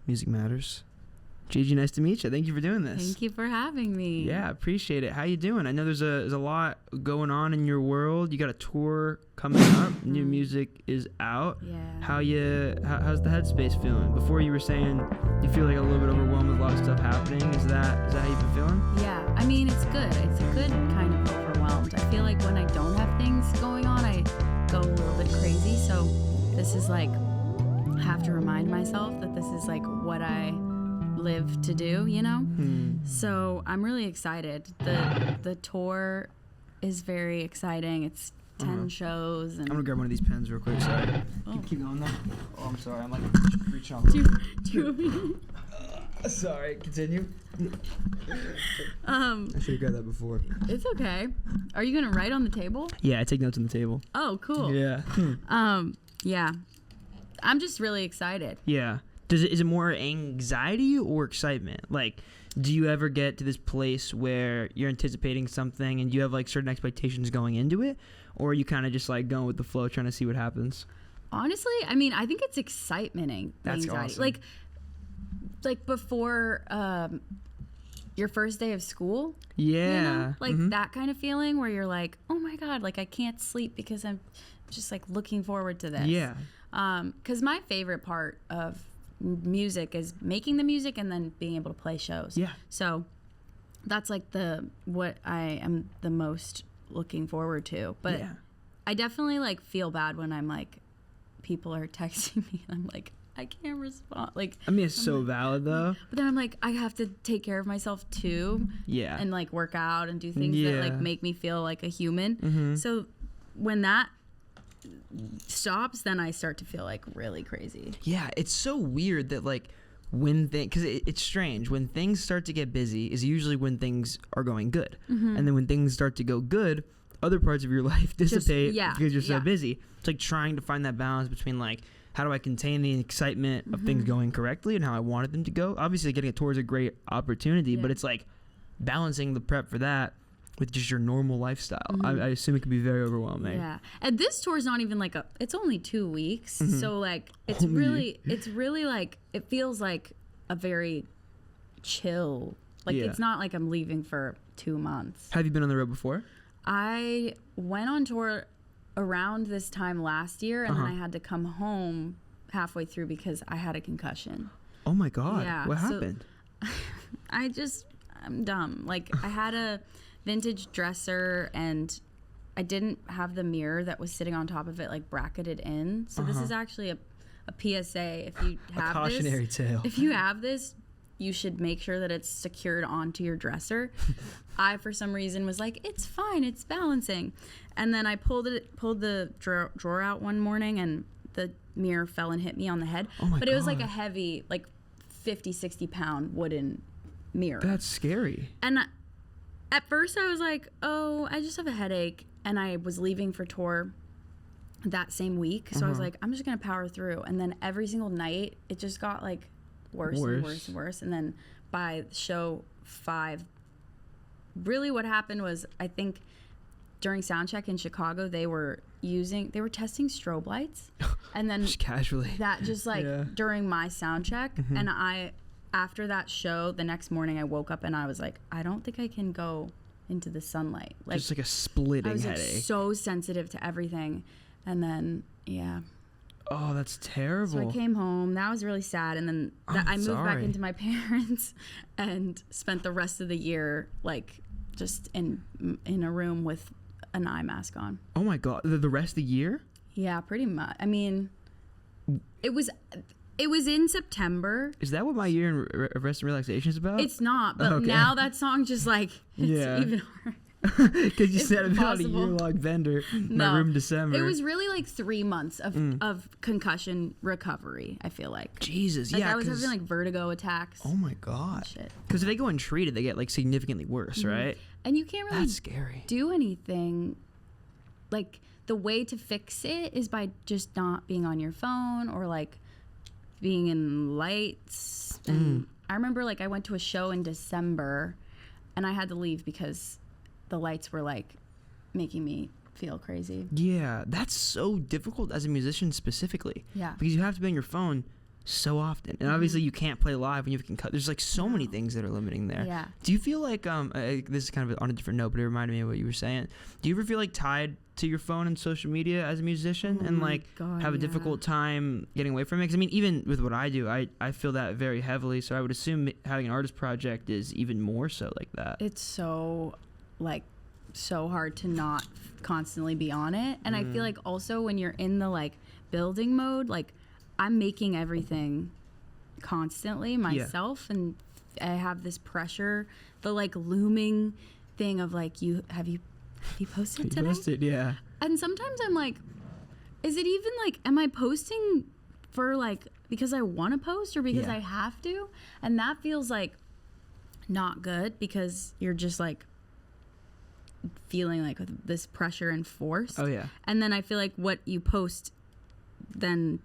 Music Matters. Gigi, nice to meet you. Thank you for doing this. Thank you for having me. Yeah, appreciate it. How you doing? I know there's a lot going on in your world. You got a tour coming up. New music is out. Yeah. How's the headspace feeling? Before you were saying you feel like a little bit overwhelmed with a lot of stuff happening. Is that how you've been feeling? Yeah. I mean, it's good. It's a good kind of overwhelmed. I feel like when I don't have things going on, I go a little bit crazy. So this is like, I have to remind myself that this is like what I live to do, you know? So I'm really excited. The tour is very exciting. It's 10 shows. And I'm gonna grab one of these pens real quick. Sorry. Oh. Keep going though. Oh, I'm sorry. I'm like reaching off. Do you want me? Sorry. Continue. I should have grabbed that before. It's okay. Are you gonna write on the table? Yeah, I take notes on the table. Oh, cool. Yeah. Yeah. I'm just really excited. Yeah. Is it more anxiety or excitement? Like, do you ever get to this place where you're anticipating something and you have like certain expectations going into it, or are you kind of just like going with the flow, trying to see what happens? Honestly, I mean, I think it's excitement. That's anxiety. awesome. Like before your first day of school. Yeah. You know? Like that kind of feeling where you're like, oh my God, like I can't sleep because I'm just like looking forward to this. Yeah. 'Cause my favorite part of music is making the music and then being able to play shows. Yeah. So that's like what I am the most looking forward to. But yeah. I definitely like feel bad when I'm like, people are texting me and I'm like, I can't respond. Like, I mean, it's I'm so like, valid though. But then I'm like, I have to take care of myself too. Yeah. And like work out and do things that like make me feel like a human. So when that stops, then I start to feel like really crazy. Yeah, it's so weird that like when because it's strange when things start to get busy is usually when things are going good, and then when things start to go good, other parts of your life dissipate because you're so busy. It's like trying to find that balance between like, how do I contain the excitement of things going correctly and how I wanted them to go? Obviously, getting a tour is a great opportunity, but it's like balancing the prep for that with just your normal lifestyle. I assume it can be very overwhelming. Yeah. And this tour is not even like it's only 2 weeks. So like, it's really like, it feels like a very chill, like it's not like I'm leaving for 2 months. Have you been on the road before? I went on tour around this time last year and then I had to come home halfway through because I had a concussion. Oh my God. Yeah, what happened? I'm dumb. Like I had a vintage dresser and I didn't have the mirror that was sitting on top of it like bracketed in. So this is actually a PSA. If you have a cautionary tale. If you have this, you should make sure that it's secured onto your dresser. I, for some reason, was like, it's fine, it's balancing. And then I pulled the drawer out one morning and the mirror fell and hit me on the head. Oh my but it was like God. a heavy, like 50, 60 pound wooden mirror. That's scary. And at first I was like, oh, I just have a headache. And I was leaving for tour that same week. So I was like, I'm just going to power through. And then every single night, it just got like worse and worse and worse. And then by show 5, really what happened was, I think during soundcheck in Chicago, they were testing strobe lights. And then just casually. That just like during my soundcheck. And after that show, the next morning I woke up and I was like, I don't think I can go into the sunlight. Like, just like a splitting I was headache. like, so sensitive to everything. And then, Oh, that's terrible. So I came home. That was really sad. And then I moved back into my parents and spent the rest of the year like just in a room with an eye mask on. Oh my God. The rest of the year? Yeah, pretty much. I mean, it was in September. Is that what my year in rest and relaxation is about? It's not, but now that song just like, it's even hard. Because you said about a year-long bender, my room December. It was really like 3 months of concussion recovery, I feel like. Jesus, like I was having like vertigo attacks. Oh my God. Shit. Because if they go untreated, they get like significantly worse, right? And you can't really That's scary. do anything. Like the way to fix it is by just not being on your phone or like being in lights. And I remember like I went to a show in December and I had to leave because the lights were like making me feel crazy. Yeah, that's so difficult as a musician specifically. Yeah. Because you have to be on your phone so often. And obviously you can't play live when you can cut. There's like so many things that are limiting there. Yeah. Do you feel like, this is kind of on a different note, but it reminded me of what you were saying. Do you ever feel like tied to your phone and social media as a musician and like have a difficult time getting away from it? Because I mean, even with what I do, I feel that very heavily. So I would assume having an artist project is even more so like that. It's so hard to not constantly be on it. And I feel like also when you're in the like building mode, like I'm making everything constantly myself, and I have this pressure, the like looming thing of like, have you posted today? Posted, yeah. And sometimes I'm like, is it even like, am I posting for like because I want to post or because I have to? And that feels like not good, because you're just like feeling like this pressure and force. Oh yeah. And then I feel like what you post then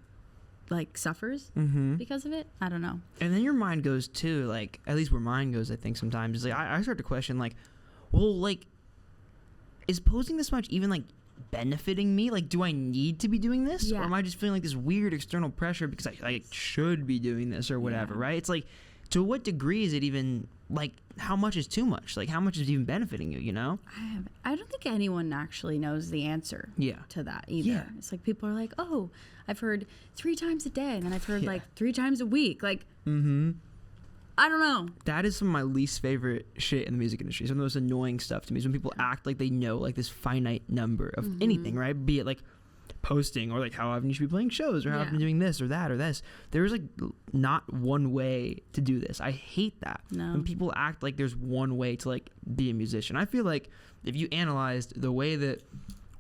like suffers because of it. I don't know. And then your mind goes too, like at least where mine goes, I think sometimes is like I start to question like, well, like is posting this much even like benefiting me? Like, do I need to be doing this, or am I just feeling like this weird external pressure because I should be doing this or whatever? Right? It's like, to what degree is it even like, how much is too much? Like, how much is even benefiting you, you know? I don't think anyone actually knows the answer to that either. Yeah. It's like people are like, oh, I've heard 3 times a day, and then I've heard like 3 times a week. Like, I don't know. That is some of my least favorite shit in the music industry. Some of the most annoying stuff to me is when people act like they know like this finite number of anything, right? Be it like posting or like how often you should be playing shows or how often you're doing this or that or this. There's like not one way to do this. I hate that. No. When people act like there's one way to like be a musician. I feel like if you analyzed the way that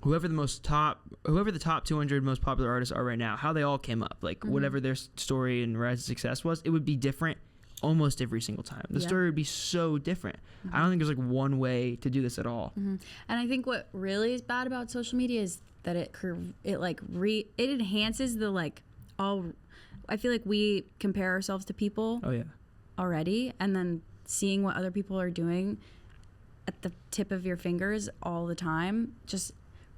whoever the top 200 most popular artists are right now, how they all came up, like whatever their story and rise to success was, it would be different almost every single time. The story would be so different. I don't think there's like one way to do this at all. And I think what really is bad about social media is that it enhances the like all. I feel like we compare ourselves to people already, and then seeing what other people are doing at the tip of your fingers all the time just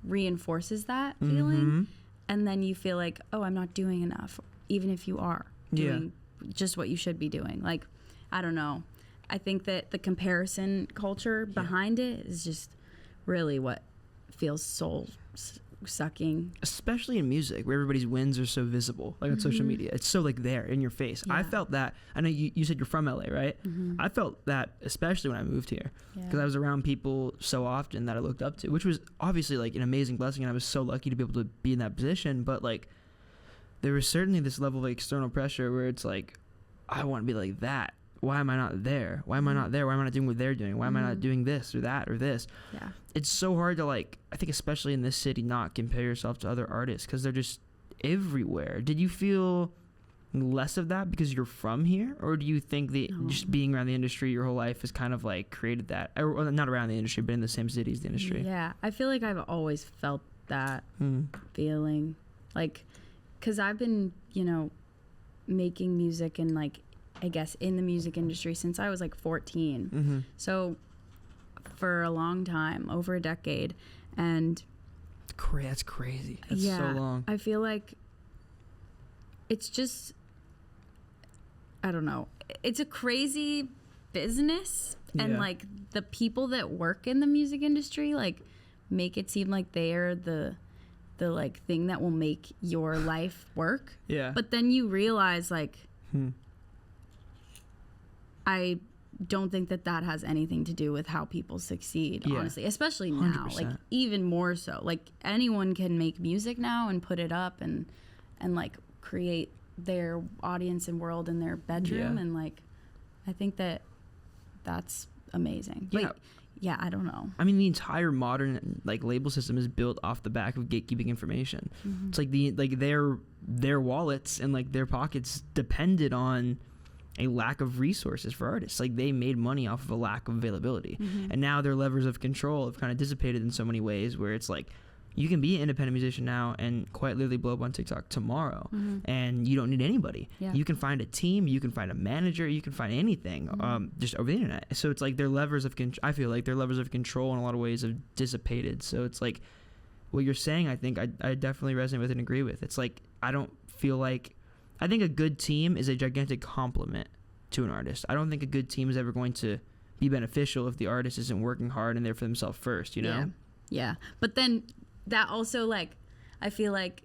reinforces that feeling. And then you feel like, oh, I'm not doing enough, even if you are doing just what you should be doing. Like, I don't know. I think that the comparison culture behind it is just really what feels soul sucking, especially in music where everybody's wins are so visible, like on social media. It's so like there in your face. I felt that. I know you said you're from LA, right? I felt that especially when I moved here, because I was around people so often that I looked up to, which was obviously like an amazing blessing, and I was so lucky to be able to be in that position. But like, there was certainly this level of external pressure where it's like, I want to be like that. Why am I not there? Why am I not there? Why am I not doing what they're doing? Why am I not doing this or that or this? Yeah. It's so hard to like, I think especially in this city, not compare yourself to other artists because they're just everywhere. Did you feel less of that because you're from here? Or do you think that just being around the industry your whole life has kind of like created that? Or not around the industry, but in the same city as the industry? Yeah. I feel like I've always felt that feeling. Like, because I've been, making music and like, I guess in the music industry since I was like 14. So for a long time, over a decade. And that's crazy. That's so long. I feel like it's just, I don't know. It's a crazy business. And like the people that work in the music industry, like make it seem like they're the like thing that will make your life work. Yeah. But then you realize like, I don't think that has anything to do with how people succeed, honestly, especially now, 100%. like even more so. Like anyone can make music now and put it up and like create their audience and world in their bedroom. And like, I think that's amazing. But I don't know. I mean, the entire modern like label system is built off the back of gatekeeping information. It's like their wallets and like their pockets depended on a lack of resources for artists. Like they made money off of a lack of availability. And now their levers of control have kind of dissipated in so many ways where it's like you can be an independent musician now and quite literally blow up on TikTok tomorrow and you don't need anybody. You can find a team, you can find a manager, you can find anything just over the internet. So it's like their levers of I feel like their levers of control in a lot of ways have dissipated. So it's like what you're saying, I think I definitely resonate with and agree with. It's like I don't feel like I think a good team is a gigantic compliment to an artist. I don't think a good team is ever going to be beneficial if the artist isn't working hard and there for themselves first, you know? Yeah. But then that also, like, I feel like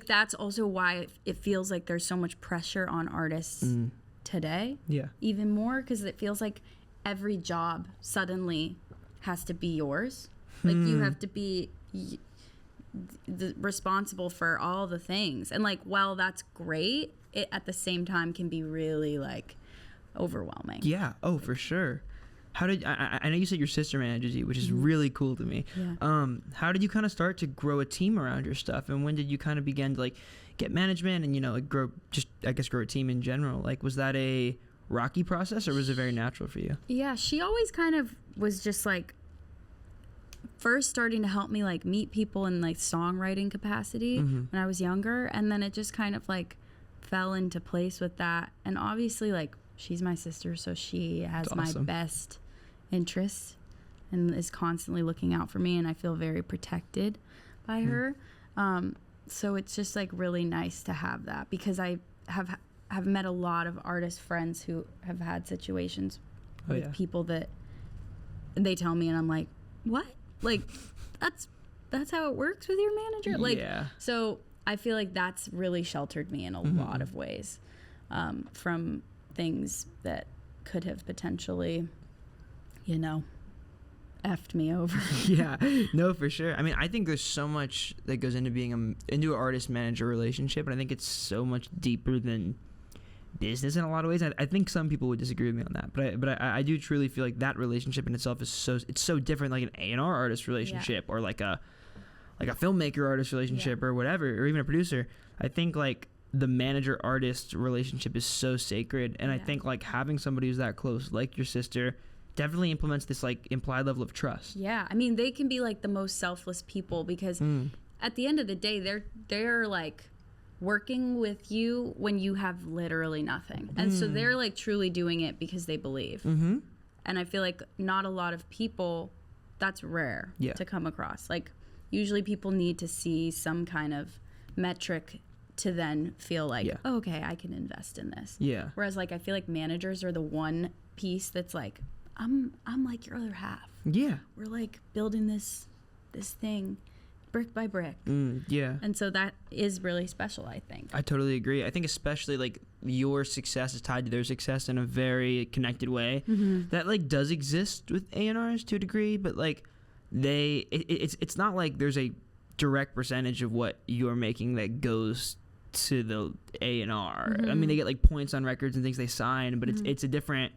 that's also why it feels like there's so much pressure on artists today. Yeah. Even more, because it feels like every job suddenly has to be yours. Like, you have to be responsible for all the things. And, like, while that's great, it at the same time can be really, like, overwhelming. Yeah. Oh, for sure. How did I know you said your sister manages you, which is really cool to me. Yeah. How did you kind of start to grow a team around your stuff, and when did you kind of begin to like get management and like grow a team in general? Like, was that a rocky process or was it very natural for you? Yeah, she always kind of was just like first starting to help me like meet people in like songwriting capacity when I was younger, and then it just kind of like fell into place with that. And obviously, like, she's my sister, so she has my best interests and is constantly looking out for me, and I feel very protected by her. So it's just like really nice to have that, because I have met a lot of artist friends who have had situations with people that they tell me, and I'm like, what? Like, that's how it works with your manager? Like, so I feel like that's really sheltered me in a lot of ways from things that could have potentially, effed me over. Yeah, no, for sure. I mean, I think there's so much that goes into being into an artist-manager relationship, and I think it's so much deeper than business in a lot of ways. I think some people would disagree with me on that, but I do truly feel like that relationship in itself is so different, like an A&R artist relationship or like a filmmaker artist relationship or whatever, or even a producer. I think like the manager artist relationship is so sacred, and I think like having somebody who's that close, like your sister, definitely implements this like implied level of trust. Yeah, I mean, they can be like the most selfless people, because at the end of the day, they're like working with you when you have literally nothing, and so they're like truly doing it because they believe. And I feel like not a lot of people, that's rare to come across. Like, usually people need to see some kind of metric to then feel like, oh, okay, I can invest in this. Yeah. Whereas like I feel like managers are the one piece that's like, I'm like your other half. Yeah. We're like building this thing brick by brick. Yeah. And so that is really special, I think. I totally agree. I think especially like your success is tied to their success in a very connected way. That like does exist with A&Rs to a degree, but like it's not like there's a direct percentage of what you're making that goes to the A&R. I mean, they get like points on records and things they sign, but it's a different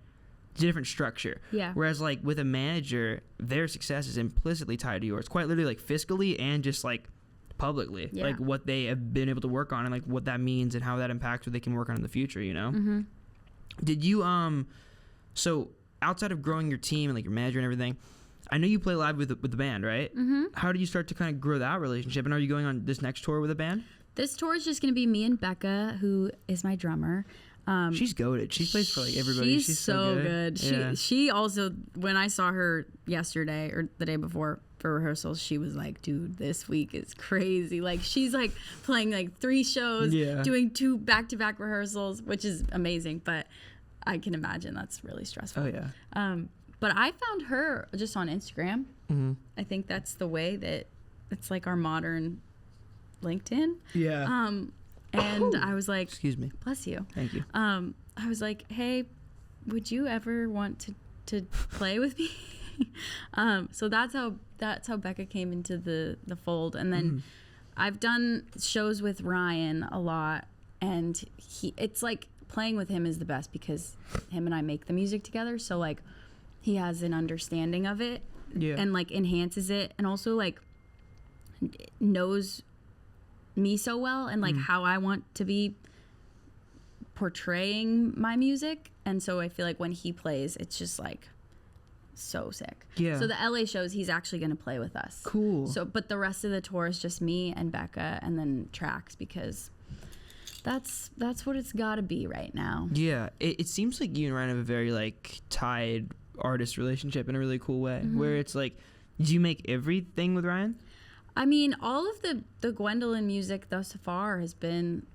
structure. Yeah. Whereas like with a manager, their success is implicitly tied to yours, quite literally, like fiscally and just like publicly, like what they have been able to work on and like what that means and how that impacts what they can work on in the future. Did you so outside of growing your team and like your manager and everything, I know you play live with the band, right? How did you start to kind of grow that relationship? And are you going on this next tour with a band? This tour is just going to be me and Becca, who is my drummer. She's goated. She plays for like everybody. She's so good. She also, when I saw her yesterday or the day before for rehearsals, she was like, dude, this week is crazy. Like, she's like playing like 3 shows, doing 2 back-to-back rehearsals, which is amazing. But I can imagine that's really stressful. Oh, yeah. But I found her just on Instagram. I think that's the way that it's like our modern LinkedIn. Yeah. And I was like, excuse me. Bless you. Thank you. I was like, hey, would you ever want to play with me? So that's how Becca came into the fold. And then I've done shows with Ryan a lot, and it's like playing with him is the best because him and I make the music together. So like he has an understanding of it and like enhances it, and also like knows me so well and like how I want to be portraying my music. And so I feel like when he plays, it's just like so sick. Yeah. So the LA shows, he's actually going to play with us. Cool. So, but the rest of the tour is just me and Becca and then tracks, because that's what it's got to be right now. Yeah. It seems like you and Ryan have a very like tied artist relationship in a really cool way, where it's like, do you make everything with Ryan? I mean, all of the Ggwendolyn music thus far has been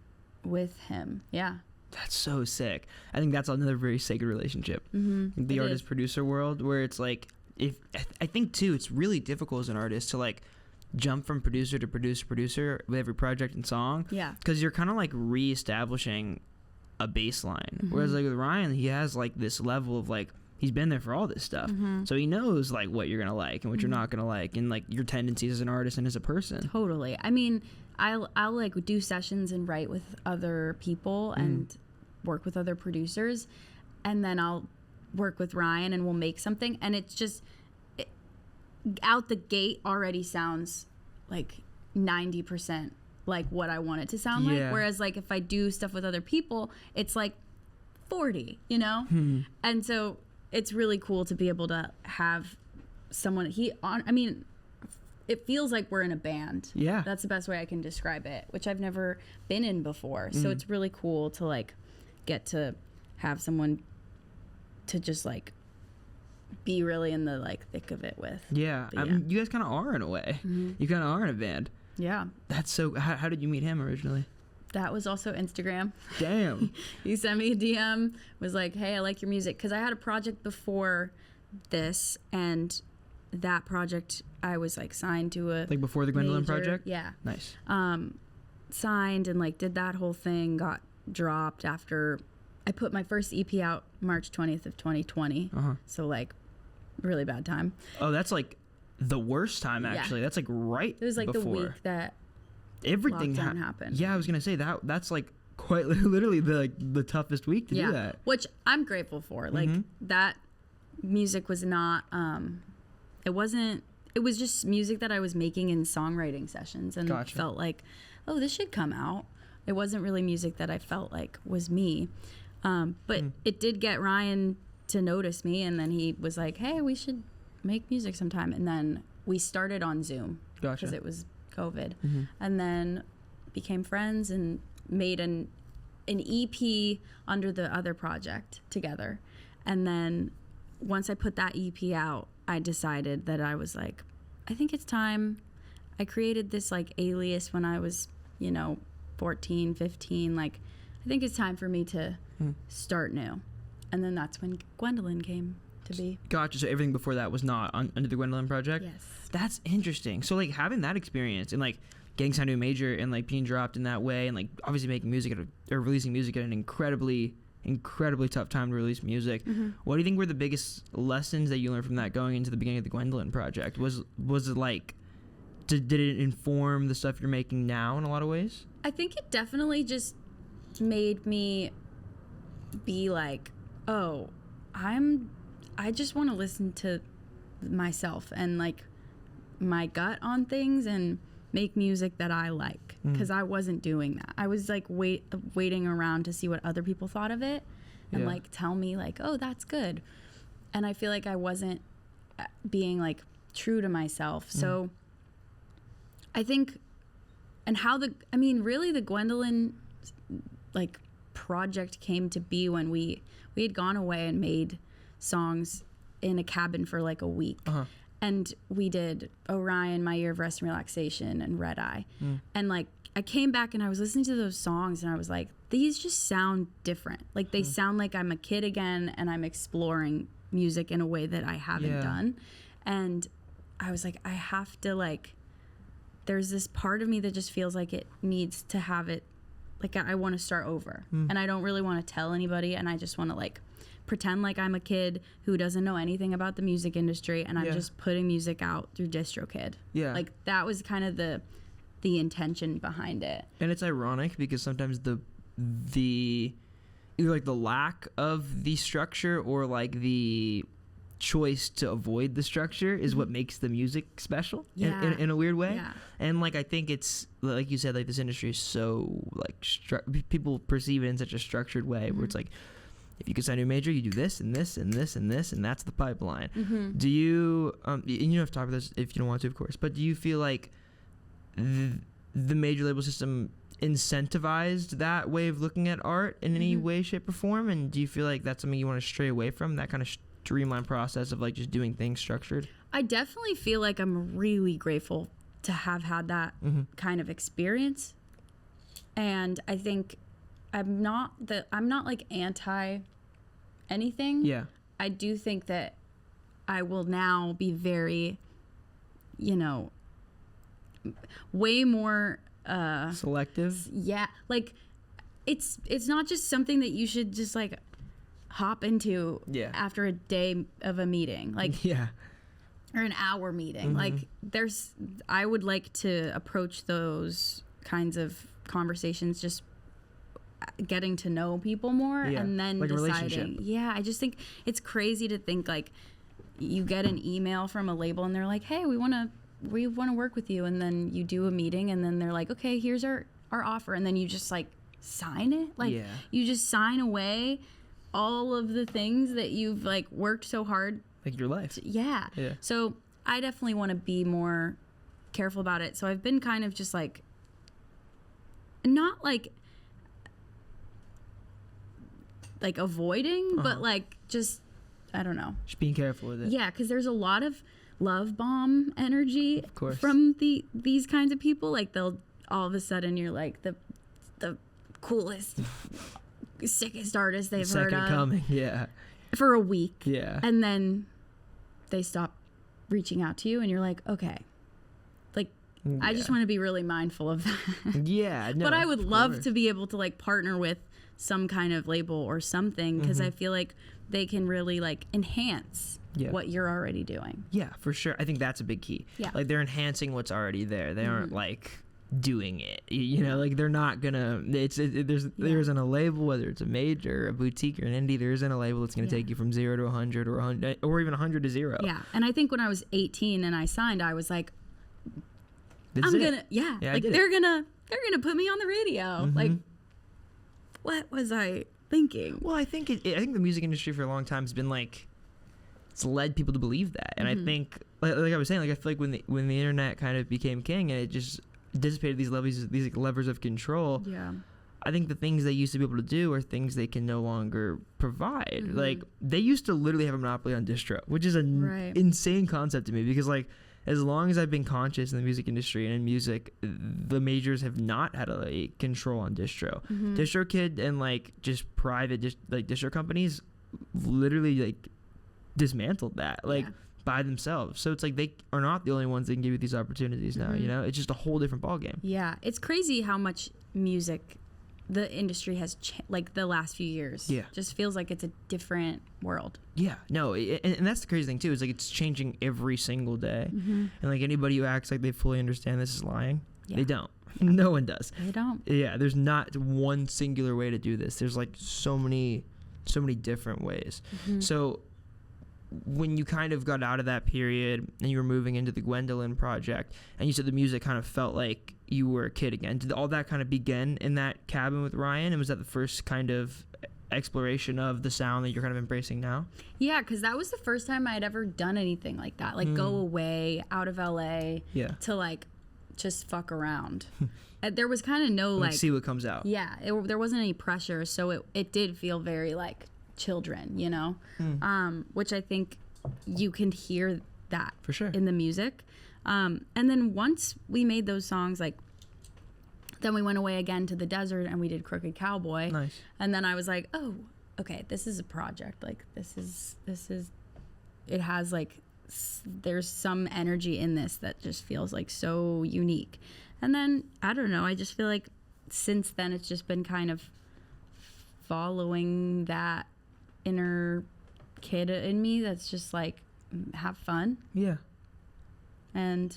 with him. Yeah. That's so sick. I think that's another very sacred relationship. The artist producer world, where it's like, I think too, it's really difficult as an artist to like jump from producer to producer with every project and song. Yeah. Because you're kind of like reestablishing a baseline. Whereas like with Ryan, he has like this level of like, he's been there for all this stuff. So he knows like what you're gonna like and what you're not gonna like, and like your tendencies as an artist and as a person. Totally. I mean, I'll like do sessions and write with other people and work with other producers, and then I'll work with Ryan and we'll make something, and it's just out the gate already sounds like 90% like what I want it to sound like. Whereas like if I do stuff with other people, it's like 40, you know? And so it's really cool to be able to have someone I mean, it feels like we're in a band. Yeah. That's the best way I can describe it, which I've never been in before. So it's really cool to like get to have someone to just like be really in the like thick of it with. Yeah. I mean, you guys kind of are in a way. You kind of are in a band. Yeah. That's so, how did you meet him originally? That was also Instagram. Damn. He sent me a DM, was like, hey, I like your music. Because I had a project before this, and that project I was like signed to a like before the Ggwendolyn major, project? Yeah. Nice. Signed and like did that whole thing, got dropped after I put my first EP out March 20th of 2020. So like really bad time. Oh, that's like the worst time actually. That's like right It was like before. the week that everything happened. Yeah, I was gonna say that's like quite literally the toughest week to do that. Which I'm grateful for. Like that music was not it was just music that I was making in songwriting sessions, and felt like, oh, this should come out. It wasn't really music that I felt like was me. But it did get Ryan to notice me, and then he was like, hey, we should make music sometime. And then we started on Zoom because it was COVID, and then became friends and made an EP under the other project together. And then once I put that EP out, I decided that I was like, I think it's time. I created this like alias when I was, 14, 15. Like, I think it's time for me to start new. And then that's when Ggwendolyn came to be. Gotcha. So everything before that was not under the Ggwendolyn project? Yes. That's interesting. So like having that experience and like getting signed to a major and like being dropped in that way, and like obviously making music or releasing music at an incredibly tough time to release music. What do you think were the biggest lessons that you learned from that going into the beginning of the Ggwendolyn project? Was it like, did it inform the stuff you're making now in a lot of ways? I think it definitely just made me be like, oh, I just want to listen to myself and like my gut on things and make music that I like, because I wasn't doing that. I was like waiting around to see what other people thought of it and like tell me like, oh, that's good. And I feel like I wasn't being like true to myself. So I think, and really the Ggwendolyn like project came to be when we had gone away and made songs in a cabin for like a week. And we did Orion, My Year of Rest and Relaxation, and Red Eye. And like I came back and I was listening to those songs and I was like, these just sound different. Like they sound like I'm a kid again and I'm exploring music in a way that I haven't done. And I was like, I have to like, there's this part of me that just feels like it needs to have it, like I want to start over. And I don't really want to tell anybody, and I just want to like pretend like I'm a kid who doesn't know anything about the music industry, and I'm just putting music out through DistroKid. Like that was kind of the intention behind it. And it's ironic because sometimes the either like the lack of the structure or like the choice to avoid the structure is what makes the music special in a weird way. And like I think it's like you said, like this industry is so like people perceive it in such a structured way where it's like, if you could sign to a major, you do this and this and this and this, and that's the pipeline. Do you and you don't have to talk about this if you don't want to, of course, but do you feel like the major label system incentivized that way of looking at art in any way, shape, or form? And do you feel like that's something you want to stray away from, that kind of streamlined process of like just doing things structured? I definitely feel like I'm really grateful to have had that kind of experience. And I think I'm not like anti anything. Yeah. I do think that I will now be very, you know, way more selective. Yeah, like it's not just something that you should just like hop into after a day of a meeting, like or an hour meeting. Like I would like to approach those kinds of conversations just getting to know people more and then like deciding. Yeah, I just think it's crazy to think like you get an email from a label and they're like, hey, we want to work with you, and then you do a meeting and then they're like, okay, here's our offer, and then you just like sign it. Like you just sign away all of the things that you've like worked so hard, like your life. Yeah. So I definitely want to be more careful about it. So I've been kind of just like, not like avoiding, but like just, I don't know. Just being careful with it. Yeah, because there's a lot of love bomb energy of course. From these kinds of people. Like they'll all of a sudden you're like the coolest, sickest artist they've heard of. Second coming, yeah. For a week. Yeah. And then they stop reaching out to you and you're like, okay. Like, I just want to be really mindful of that. Yeah. No, but I would love to be able to like partner with some kind of label or something, because I feel like they can really like enhance what you're already doing. Yeah, for sure. I think that's a big key. Yeah. Like they're enhancing what's already there. They aren't like doing it, you know, like they're not gonna there isn't a label, whether it's a major, a boutique, or an indie, there isn't a label that's gonna take you from 0 to 100 or 100 or even 100 to 0. And I think when I was 18 and I signed, I was like, they're gonna put me on the radio. Like, what was I thinking? Well, I think the music industry for a long time has been like, it's led people to believe that, and I think like I was saying, like I feel like when the internet kind of became king and it just dissipated these levers of control. I think the things they used to be able to do are things they can no longer provide. Like they used to literally have a monopoly on distro, which is an insane concept to me, because like as long as I've been conscious in the music industry and in music, the majors have not had a control on distro. DistroKid and like just private distro companies literally like dismantled that by themselves. So it's like they are not the only ones that can give you these opportunities now. You know, it's just a whole different ballgame. Yeah, it's crazy how much music the industry has like the last few years. Just feels like it's a different world. No, and that's the crazy thing too, is like it's changing every single day. And like anybody who acts like they fully understand this is lying. They don't. No one does. They don't. There's not one singular way to do this. There's like so many different ways. So when you kind of got out of that period and you were moving into the Ggwendolyn project, and you said the music kind of felt like you were a kid again, did all that kind of begin in that cabin with Ryan? And was that the first kind of exploration of the sound that you're kind of embracing now? Yeah, because that was the first time I had ever done anything like that, like go away out of LA to like just fuck around. There was kind of no like see what comes out. There wasn't any pressure, so it did feel very like children, you know, which I think you can hear that for sure in the music. And then once we made those songs, like then we went away again to the desert and we did Crooked Cowboy. Nice. And then I was like, oh, okay, this is a project. Like this is it has like there's some energy in this that just feels like so unique. And then I don't know, I just feel like since then it's just been kind of following that inner kid in me that's just like have fun. And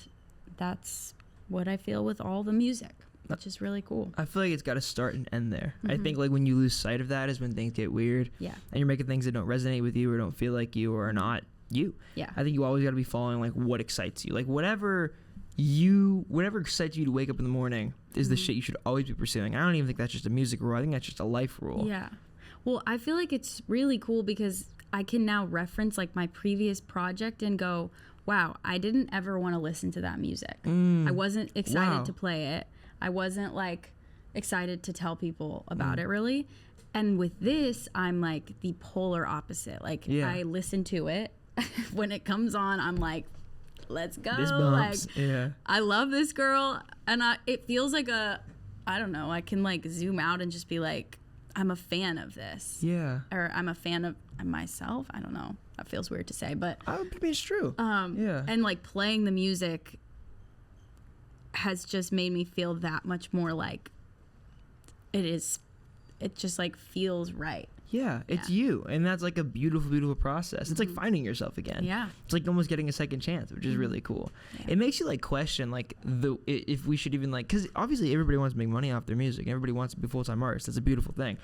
that's what I feel with all the music, which is really cool. I feel like it's got to start and end there. I think like when you lose sight of that is when things get weird. And you're making things that don't resonate with you or don't feel like you or are not you. I think you always got to be following like what excites you. Like whatever excites you to wake up in the morning is the shit you should always be pursuing. I don't even think that's just a music rule. I think that's just a life rule. Well, I feel like it's really cool because I can now reference like my previous project and go, wow, I didn't ever want to listen to that music. I wasn't excited to play it. I wasn't like excited to tell people about it really. And with this, I'm like the polar opposite. Like I listen to it when it comes on. I'm like, let's go. This bumps. Like, I love this girl. And it feels like I don't know, I can like zoom out and just be like, I'm a fan of this. Yeah. Or I'm a fan of myself. I don't know. That feels weird to say, but I mean, it's true. Yeah. And like playing the music has just made me feel that much more like it just like feels right. Yeah, it's you, and that's like a beautiful, beautiful process. It's like finding yourself again. Yeah, it's like almost getting a second chance, which is really cool. Yeah. It makes you like question like if we should even like, because obviously everybody wants to make money off their music. Everybody wants to be full-time artists. That's a beautiful thing.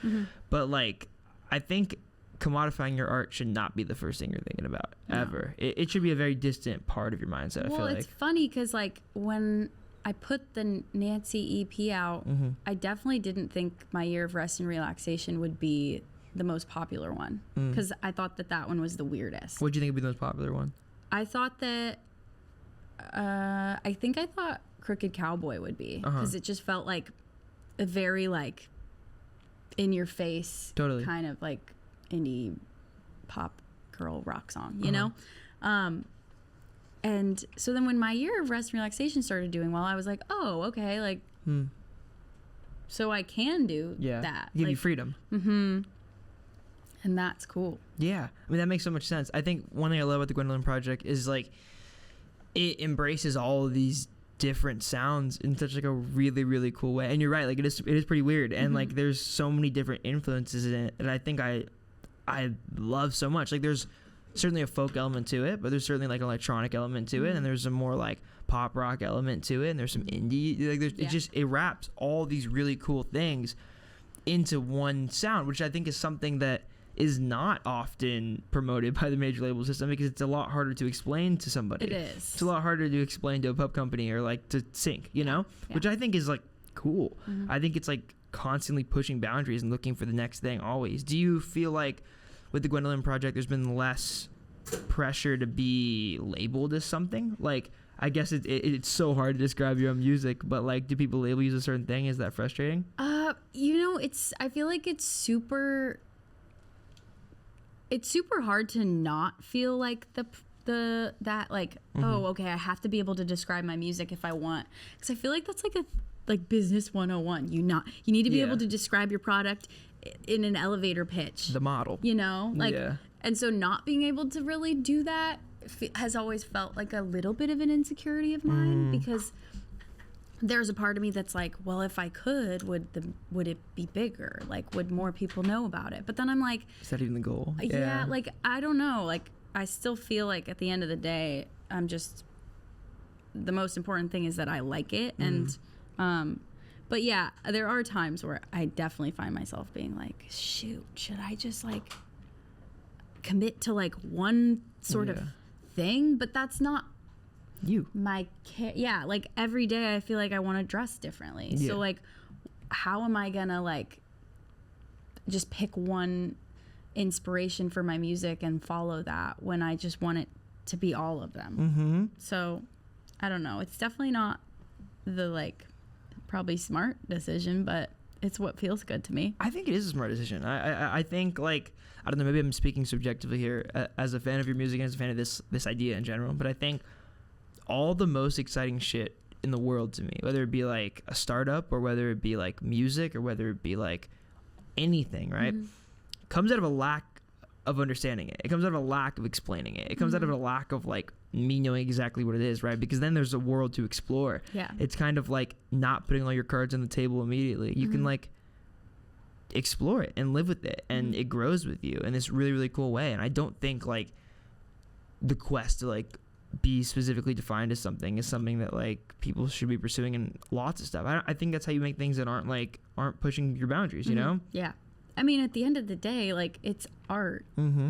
But like, I think commodifying your art should not be the first thing you're thinking about ever. It should be a very distant part of your mindset. Well, I feel it's funny because like when I put the Nancy EP out, I definitely didn't think My Year of Rest and Relaxation would be the most popular one, because I thought that one was the weirdest. What do you think would be the most popular one? I thought that I thought Crooked Cowboy would be, because it just felt like a very like in your face, totally kind of like indie pop girl rock song, you know. And so then when My Year of Rest and Relaxation started doing well, I was like, oh, okay, like so I can do that. Give like, you freedom. And that's cool. Yeah. I mean, that makes so much sense. I think one thing I love about the Ggwendolyn project is like it embraces all of these different sounds in such like a really, really cool way. And you're right, like it is pretty weird. And like there's so many different influences in it that I think I love so much. Like there's certainly a folk element to it, but there's certainly like an electronic element to it, and there's a more like pop rock element to it, and there's some indie. Like it wraps all these really cool things into one sound, which I think is something that is not often promoted by the major label system, because it's a lot harder to explain to somebody. It is. It's a lot harder to explain to a pub company or like to sync, you know, which I think is like cool. I think it's like constantly pushing boundaries and looking for the next thing always. Do you feel like with the Ggwendolyn project there's been less pressure to be labeled as something? Like, I guess it's so hard to describe your own music, but like, do people label you as a certain thing? Is that frustrating? You know, I feel like it's super hard to not feel like that like oh, okay, I have to be able to describe my music if I want, because I feel like that's like business 101. You need to be able to describe your product in an elevator pitch, the model, you know, like and so not being able to really do that has always felt like a little bit of an insecurity of mine, because there's a part of me that's like, well, if I could, would it be bigger? Like, would more people know about it? But then I'm like, is that even the goal? Yeah, like, I don't know. Like, I still feel like at the end of the day, I'm just, the most important thing is that I like it. And, but yeah, there are times where I definitely find myself being like, shoot, should I just like commit to like one sort of thing? But that's not you. Like every day I feel like I want to dress differently. So like, how am I gonna like just pick one inspiration for my music and follow that when I just want it to be all of them? So I don't know. It's definitely not the like probably smart decision, but it's what feels good to me. I think it is a smart decision. I think like, I don't know, maybe I'm speaking subjectively here as a fan of your music and as a fan of this idea in general, but I think all the most exciting shit in the world to me, whether it be like a startup or whether it be like music or whether it be like anything, right, comes out of a lack of understanding it. It comes out of a lack of explaining it. It comes out of a lack of like me knowing exactly what it is, right? Because then there's a world to explore. Yeah. It's kind of like not putting all your cards on the table immediately. You can like explore it and live with it, and it grows with you in this really, really cool way. And I don't think like the quest to like be specifically defined as something is something that like people should be pursuing in lots of stuff. I think that's how you make things that aren't pushing your boundaries, you know? Yeah. I mean, at the end of the day, like, it's art.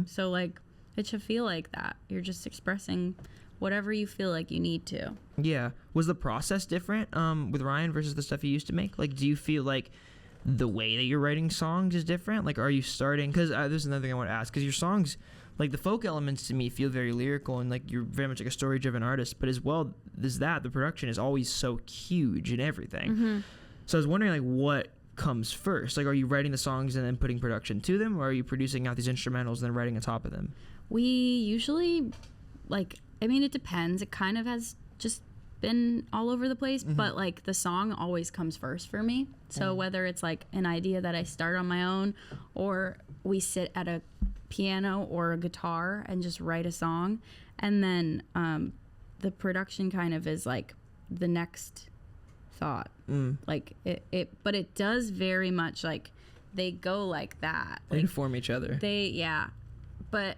So like it should feel like that. You're just expressing whatever you feel like you need to. Yeah. Was the process different with Ryan versus the stuff you used to make? Like, do you feel like the way that you're writing songs is different? Like, are you starting, because there's another thing I want to ask, because your songs, like the folk elements to me feel very lyrical, and like you're very much like a story driven artist, but as well as that, the production is always so huge and everything. So I was wondering like what comes first? Like, are you writing the songs and then putting production to them, or are you producing out these instrumentals and then writing on top of them? We usually, like, I mean, it depends. It kind of has just been all over the place, but like the song always comes first for me. So whether it's like an idea that I start on my own, or we sit at a piano or a guitar and just write a song, and then the production kind of is like the next thought. Like but it does very much like they go like that. They like, inform each other. But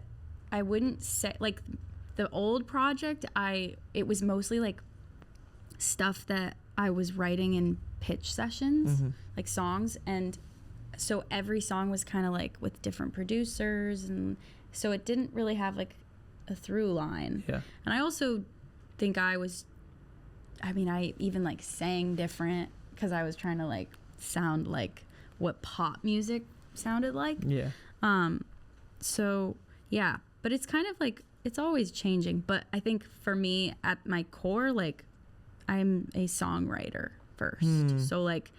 I wouldn't say like the old project. It was mostly like stuff that I was writing in pitch sessions, like songs, and so every song was kind of like with different producers, and so it didn't really have like a through line. Yeah. And I also think I even like sang different because I was trying to like sound like what pop music sounded like. Yeah. So yeah, but it's kind of like it's always changing. But I think for me, at my core, like I'm a songwriter first. So like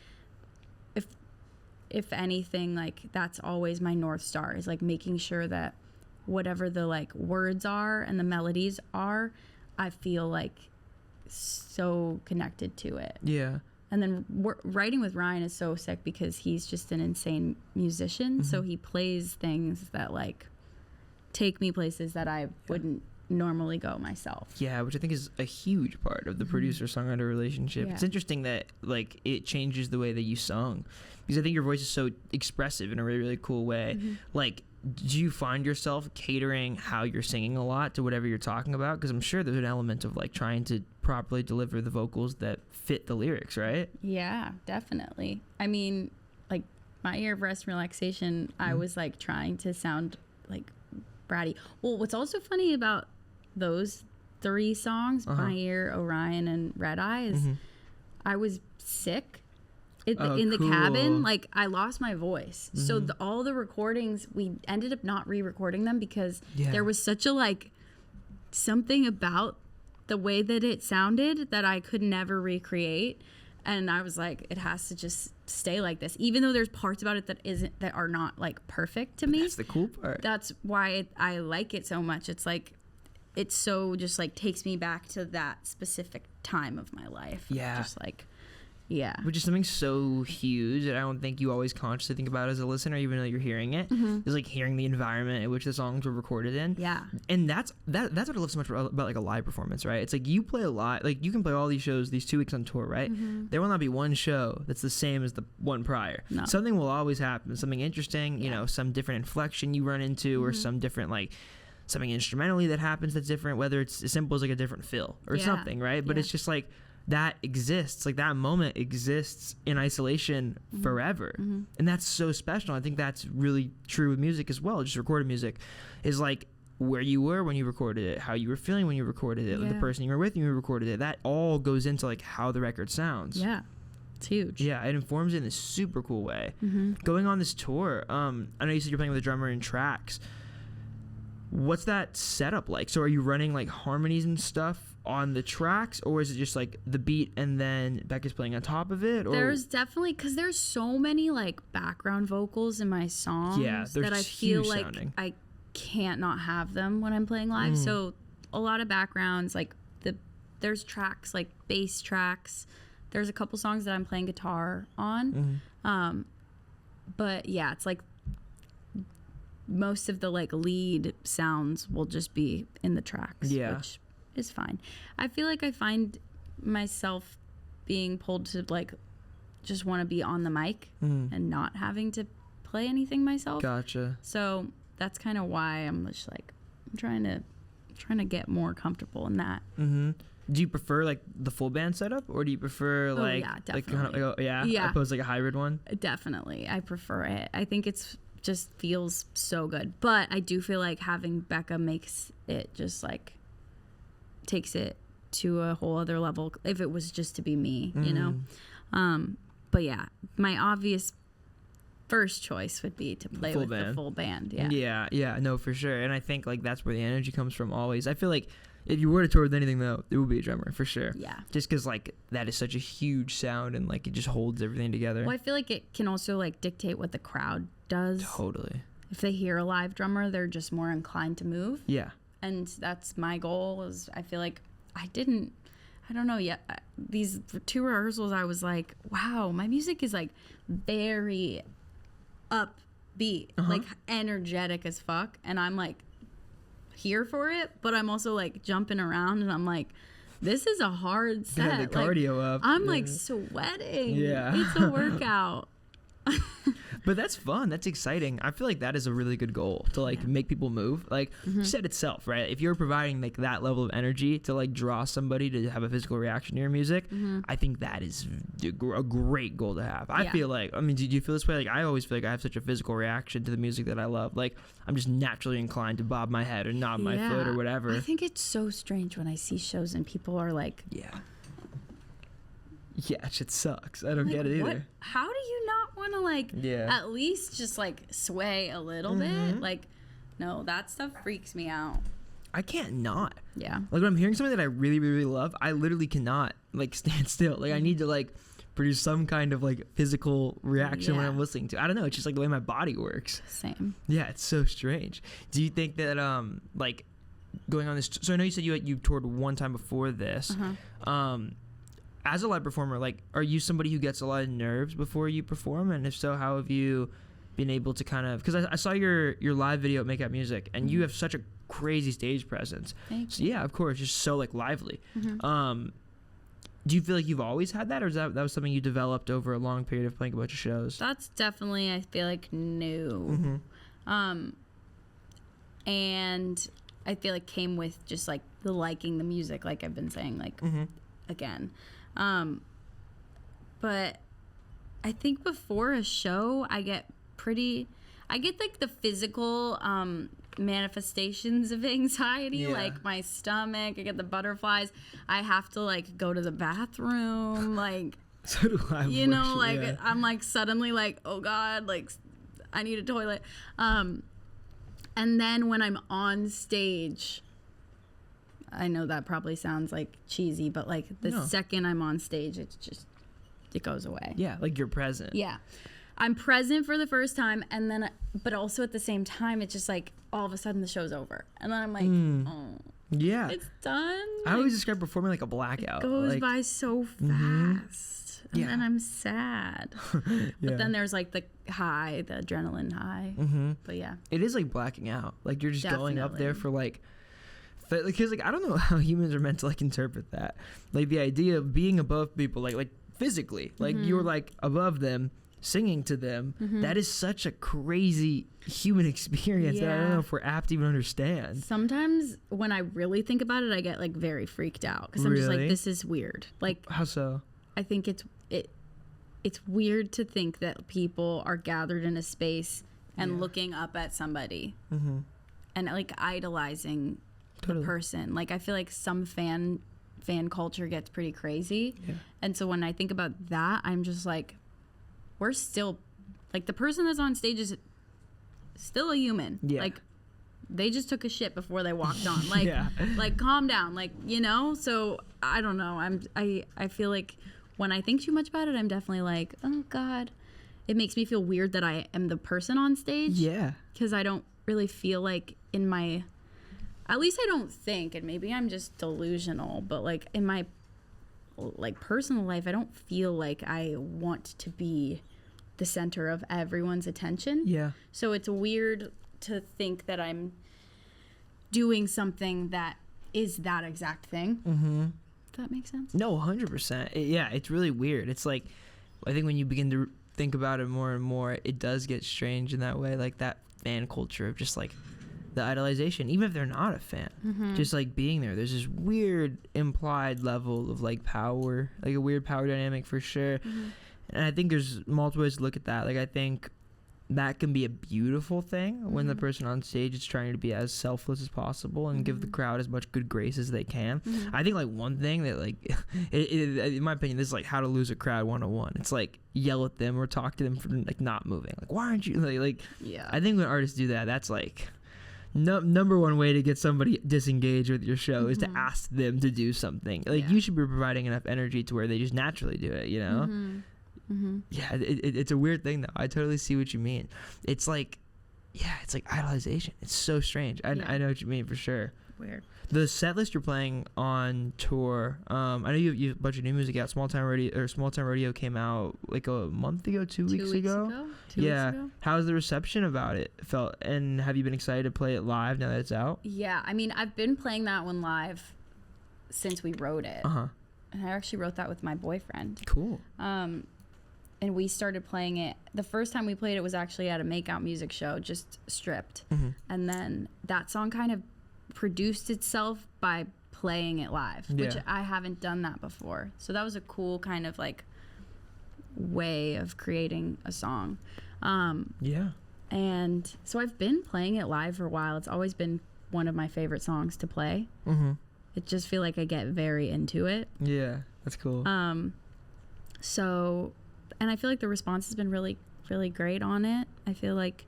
if anything, like that's always my North Star, is like making sure that whatever the like words are and the melodies are, I feel like so connected to it. Yeah. And then writing with Ryan is so sick because he's just an insane musician. So he plays things that like take me places that I wouldn't normally go myself. Yeah, which I think is a huge part of the producer-songwriter relationship. Yeah. It's interesting that like it changes the way that you sung, because I think your voice is so expressive in a really, really cool way. Like, do you find yourself catering how you're singing a lot to whatever you're talking about? Because I'm sure there's an element of like trying to properly deliver the vocals that fit the lyrics, right? Yeah, definitely. I mean, like My Year of Rest and Relaxation, I was like trying to sound like bratty. Well, what's also funny about those 3 songs, My Year, Orion, and Red Eye, is I was sick in the cabin. Like I lost my voice. So all the recordings, we ended up not re-recording them because there was such a like something about the way that it sounded that I could never recreate. And I was like, it has to just stay like this, even though there's parts about it that are not like perfect to me. That's the cool part. That's why I like it so much. It's like, it's so just like takes me back to that specific time of my life. Yeah. Just like, yeah. Which is something so huge that I don't think you always consciously think about as a listener, even though you're hearing it. It's like hearing the environment in which the songs were recorded in. Yeah. And that's what I love so much about like a live performance, right? It's like you play a lot, like you can play all these shows, these 2 weeks on tour, right? There will not be one show that's the same as the one prior. No. Something will always happen, something interesting, you know, some different inflection you run into, or some different like something instrumentally that happens that's different, whether it's as simple as like a different fill or something, right? But it's just like that exists, like that moment exists in isolation forever. And that's so special. I think that's really true with music as well. Just recorded music is like where you were when you recorded it, how you were feeling when you recorded it, like the person you were with when you recorded it. That all goes into like how the record sounds. Yeah. It's huge. Yeah, it informs it in a super cool way. Going on this tour, I know you said you're playing with a drummer in tracks. What's that setup like? So are you running like harmonies and stuff on the tracks, or is it just like the beat and then Becca's playing on top of it? Or? There's definitely, because there's so many like background vocals in my songs that I feel like sounding. I can't not have them when I'm playing live. So a lot of backgrounds, like there's tracks like bass tracks. There's a couple songs that I'm playing guitar on. But yeah, it's like most of the like lead sounds will just be in the tracks, which is fine. I feel like I find myself being pulled to like just want to be on the mic and not having to play anything myself. Gotcha. So that's kind of why I'm just like I'm trying to get more comfortable in that. Do you prefer like the full band setup, or do you prefer like definitely. opposed to like a hybrid one? Definitely, I prefer it. I think it's just feels so good, but I do feel like having Becca makes it just like takes it to a whole other level if it was just to be me, you know. But yeah, my obvious first choice would be to play with the full band. Yeah, no, for sure. And I think like that's where the energy comes from always. I feel like if you were to tour with anything though, it would be a drummer for sure. Yeah, just because like that is such a huge sound and like it just holds everything together. Well, I feel like it can also like dictate what the crowd does. Totally. If they hear a live drummer, they're just more inclined to move. Yeah. And that's my goal. Is I feel like I I don't know yet. These 2 rehearsals, I was like, wow, my music is like very upbeat, like energetic as fuck. And I'm like here for it, but I'm also like jumping around and I'm like, this is a hard set. Yeah, the cardio like, up. I'm like sweating. Yeah. It's a workout. But that's fun. That's exciting. I feel like that is a really good goal to like make people move. Like set itself, right? If you're providing like that level of energy to like draw somebody to have a physical reaction to your music, I think that is a great goal to have. I feel like, I mean, do you feel this way? Like I always feel like I have such a physical reaction to the music that I love. Like I'm just naturally inclined to bob my head or nod my foot or whatever. I think it's so strange when I see shows and people are like, yeah, shit sucks. I don't get it either. What? How do you not want to like at least just like sway a little bit? Like, no, that stuff freaks me out. I can't not. Yeah. Like when I'm hearing something that I really, really, really love, I literally cannot like stand still. Like I need to like produce some kind of like physical reaction when I'm listening to it. I don't know. It's just like the way my body works. Same. Yeah, it's so strange. Do you think that like going on this? So I know you said you toured one time before this. As a live performer, like, are you somebody who gets a lot of nerves before you perform? And if so, how have you been able to kind of... Because I saw your live video at Make Out Music, and you have such a crazy stage presence. Thanks. So, yeah, of course, just so, like, lively. Do you feel like you've always had that, or is that was something you developed over a long period of playing a bunch of shows? That's definitely, I feel like, new. And I feel like came with just, like, the liking the music, like I've been saying, like, again. But I think before a show, I get like the physical manifestations of anxiety, like my stomach. I get the butterflies. I have to like go to the bathroom, like so do I. You know, like I'm like suddenly like, oh God, like I need a toilet. And then when I'm on stage, I know that probably sounds like cheesy, but like the second I'm on stage, it goes away. Yeah, like you're present. Yeah. I'm present for the first time, and then, but also at the same time, it's just like all of a sudden the show's over. And then I'm like, oh, yeah, it's done. I always describe performing like a blackout. It goes by so fast. And then I'm sad. But then there's like the high, the adrenaline high. But yeah. It is like blacking out. Like you're just going up there for like, because like I don't know how humans are meant to like interpret that. Like the idea of being above people, like physically, like you're like above them, singing to them. That is such a crazy human experience that I don't know if we're apt to even understand. Sometimes when I really think about it, I get like very freaked out because I'm just like, this is weird. Like how so? I think it's weird to think that people are gathered in a space and looking up at somebody and like idolizing the person. Like I feel like some fan culture gets pretty crazy, and so when I think about that, I'm just like, we're still like the person that's on stage is still a human. Like they just took a shit before they walked on. Like like calm down, like, you know. So I don't know, I feel like when I think too much about it, I'm definitely like, oh God, it makes me feel weird that I am the person on stage, because I don't really feel like in my, at least I don't think, and maybe I'm just delusional, but like in my like personal life, I don't feel like I want to be the center of everyone's attention. So it's weird to think that I'm doing something that is that exact thing. Does that make sense? No, 100%. Yeah, it's really weird. It's like, I think when you begin to think about it more and more, it does get strange in that way. Like that fan culture of just like the idolization, even if they're not a fan, just like being there. There's this weird implied level of like power, like a weird power dynamic for sure. And I think there's multiple ways to look at that. Like I think that can be a beautiful thing when the person on stage is trying to be as selfless as possible and give the crowd as much good grace as they can. I think like one thing that like, in my opinion, this is like how to lose a crowd 101. It's like yell at them or talk to them for like not moving. Like, why aren't you like I think when artists do that, that's like number one way to get somebody disengaged with your show is to ask them to do something. Like you should be providing enough energy to where they just naturally do it, you know? Yeah, it's a weird thing though. I totally see what you mean. It's like, it's like idolization. It's so strange. I know what you mean for sure. weird. The set list you're playing on tour, I know you have a bunch of new music out. Small Town Radio came out like a month ago, 2 weeks ago. 2 weeks ago. How's the reception about it felt? And have you been excited to play it live now that it's out? Yeah, I mean, I've been playing that one live since we wrote it. And I actually wrote that with my boyfriend. Cool. And we started playing it. The first time we played it was actually at a Makeout music show, just stripped. And then that song kind of produced itself by playing it live, which I haven't done that before. So that was a cool kind of like way of creating a song. And so I've been playing it live for a while. It's always been one of my favorite songs to play. I just feel like I get very into it. Yeah, that's cool. So, and I feel like the response has been really, really great on it. I feel like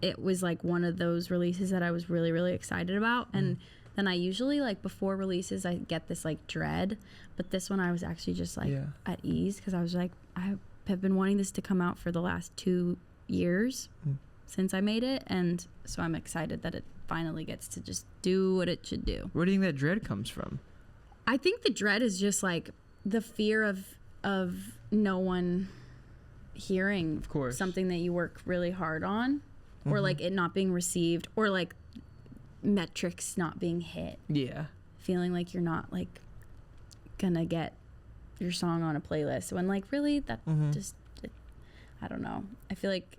it was like one of those releases that I was really, really excited about. And then I usually, like, before releases, I get this like dread, but this one I was actually just like at ease, because I was like, I have been wanting this to come out for the last 2 years since I made it, and so I'm excited that it finally gets to just do what it should do. Where do you think that dread comes from? I think the dread is just like the fear of no one hearing something that you work really hard on, or like it not being received, or like metrics not being hit. Yeah. Feeling like you're not like gonna get your song on a playlist when like really that just I don't know. I feel like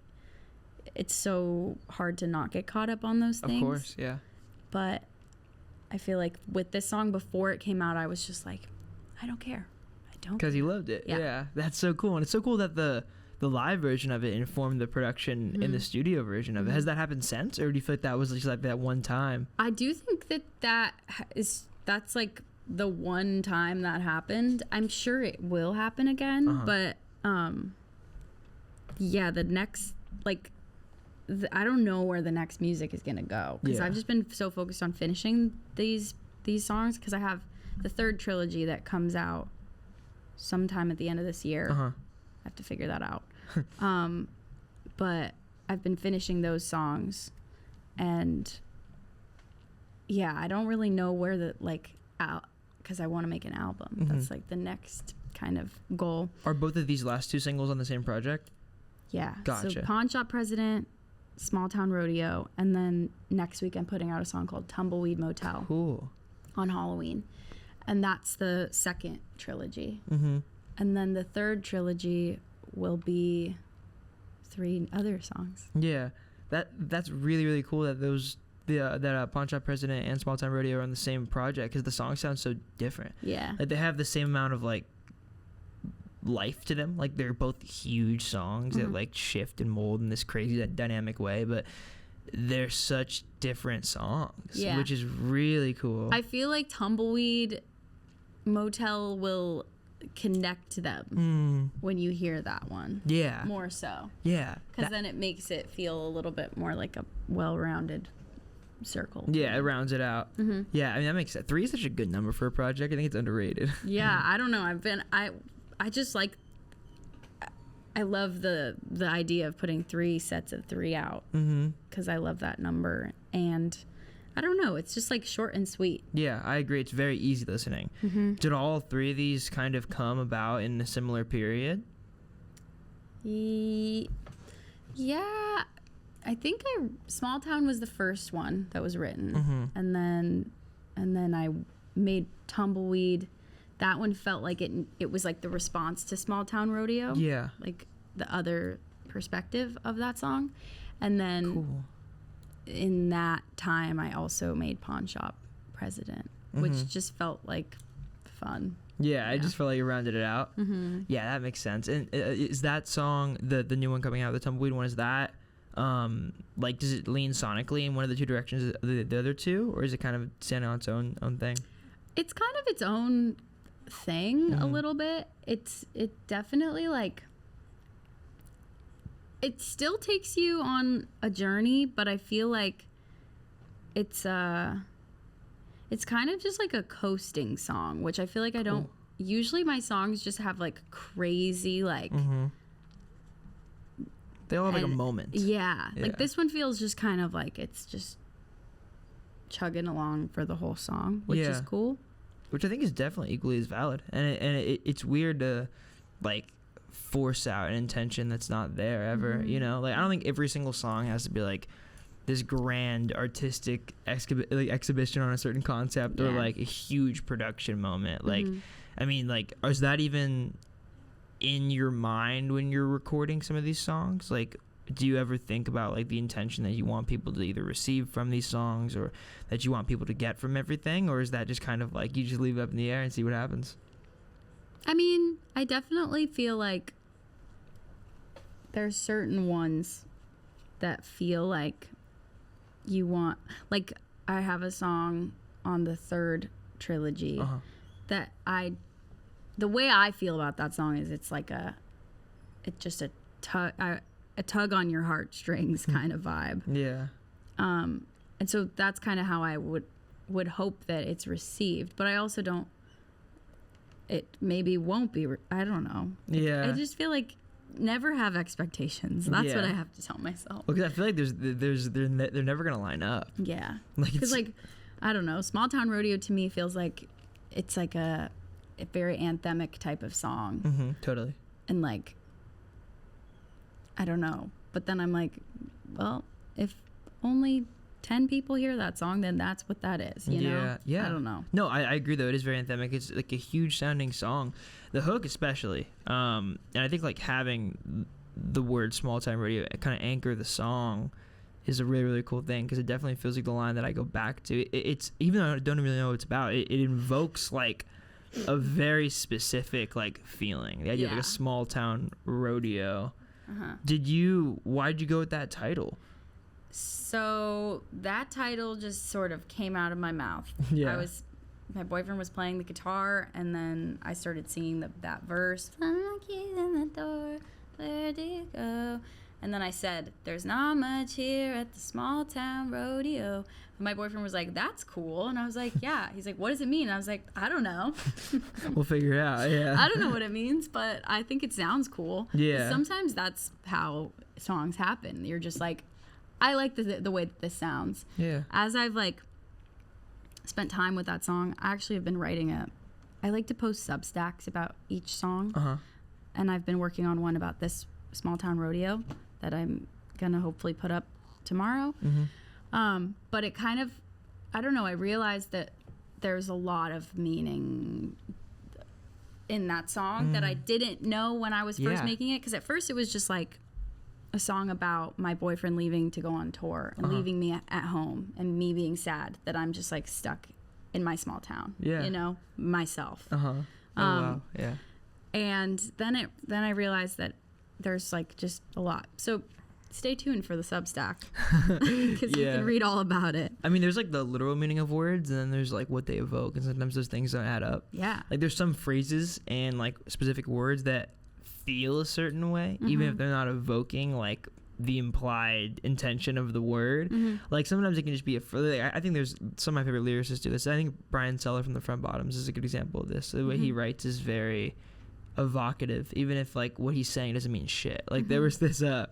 it's so hard to not get caught up on those things. Of course, yeah. But I feel like with this song, before it came out, I was just like, I don't care. I don't. Because you loved it. Yeah. That's so cool. And it's so cool that the live version of it informed the production in the studio version of it. Has that happened since? Or do you feel like that was just like that one time? I do think that's like the one time that happened. I'm sure it will happen again. But yeah, the next, like, I don't know where the next music is gonna go, because I've just been so focused on finishing these songs, because I have the third trilogy that comes out sometime at the end of this year. I have to figure that out. But I've been finishing those songs, and yeah, I don't really know where the like out, because I want to make an album. That's like the next kind of goal. Are both of these last two singles on the same project? Yeah. Gotcha. So Pawn Shop President, Small Town Rodeo, and then next week I'm putting out a song called Tumbleweed Motel. Cool. On Halloween. And that's the second trilogy. And then the third trilogy will be 3 other songs. Yeah. That's really, really cool that those Pawn Shop President and Small Town Rodeo are on the same project, because the songs sound so different. Yeah. Like they have the same amount of like life to them. Like they're both huge songs that like shift and mold in this crazy dynamic way, but they're such different songs, which is really cool. I feel like Tumbleweed Motel will connect to them when you hear that one. Yeah. More so. Yeah. Because then it makes it feel a little bit more like a well-rounded circle. Yeah, it rounds it out. Yeah, I mean, that makes sense. 3 is such a good number for a project. I think it's underrated. Yeah, I don't know. I just like, I love the idea of putting 3 sets of 3 out, because I love that number, and I don't know, it's just like short and sweet. Yeah, I agree. It's very easy listening. Did all 3 of these kind of come about in a similar period? Yeah, I think Small Town was the first one that was written, and then I made Tumbleweed. That one felt like it was like the response to Small Town Rodeo. Yeah. Like the other perspective of that song. And then in that time, I also made Pawn Shop President, which just felt like fun. Yeah, I just felt like you rounded it out. Yeah, that makes sense. And is that song, the new one coming out, the Tumbleweed one, is that, like, does it lean sonically in one of the 2 directions, the other 2? Or is it kind of standing on its own thing? It's kind of its own thing a little bit. It definitely, like, it still takes you on a journey, but I feel like it's kind of just like a coasting song, which I feel like I don't usually. My songs just have like crazy, like they all have like a moment. Yeah, like this one feels just kind of like it's just chugging along for the whole song, which is cool. Which I think is definitely equally as valid. And it's weird to, like, force out an intention that's not there ever, you know? Like, I don't think every single song has to be, like, this grand artistic exhibition on a certain concept or, like, a huge production moment. Like, I mean, like, is that even in your mind when you're recording some of these songs? Like, do you ever think about, like, the intention that you want people to either receive from these songs or that you want people to get from everything? Or is that just kind of like you just leave it up in the air and see what happens? I mean, I definitely feel like there's certain ones that feel like you want, like, I have a song on the third trilogy that the way I feel about that song is it's like it's just a tug on your heartstrings kind of vibe. Yeah. And so that's kind of how I would hope that it's received, but I also don't. It maybe won't be. I don't know. Yeah. I just feel like never have expectations. That's what I have to tell myself. Because I feel like they're never gonna line up. Yeah. Because like I don't know. Small Town Rodeo to me feels like it's like a very anthemic type of song. Totally. And like, I don't know. But then I'm like, well, if only 10 people hear that song, then that's what that is, you know? Yeah. I don't know. No, I agree, though. It is very anthemic. It's like a huge sounding song. The hook especially. And I think like having the word Small Town Radio kind of anchor the song is a really, really cool thing because it definitely feels like the line that I go back to. It's even though I don't really know what it's about, it invokes like a very specific like feeling. The idea of like a small town rodeo. Why did you go with that title? So that title just sort of came out of my mouth. Yeah. My boyfriend was playing the guitar, and then I started singing that verse. Keys in the door, where do you go? And then I said, "There's not much here at the small town rodeo." And my boyfriend was like, "That's cool," and I was like, "Yeah." He's like, "What does it mean?" And I was like, "I don't know." We'll figure it out. Yeah. I don't know what it means, but I think it sounds cool. Yeah. Sometimes that's how songs happen. You're just like, I like the way that this sounds. Yeah. As I've like spent time with that song, I actually have been writing I like to post Substacks about each song. And I've been working on one about this Small Town Rodeo that I'm gonna hopefully put up tomorrow. But it kind of, I don't know, I realized that there's a lot of meaning in that song that I didn't know when I was first making it. Because at first it was just like a song about my boyfriend leaving to go on tour and leaving me at home and me being sad that I'm just like stuck in my small town, you know, myself. Wow. Yeah. And then I realized that there's like just a lot. So stay tuned for the Substack because you can read all about it. I mean, there's like the literal meaning of words and then there's like what they evoke. And sometimes those things don't add up. Yeah. Like there's some phrases and like specific words that feel a certain way, even if they're not evoking like the implied intention of the word. Like sometimes it can just be I think there's some of my favorite lyricists do this. I think Brian Seller from the Front Bottoms is a good example of this. The way he writes is very evocative, even if like what he's saying doesn't mean shit. Like there was this the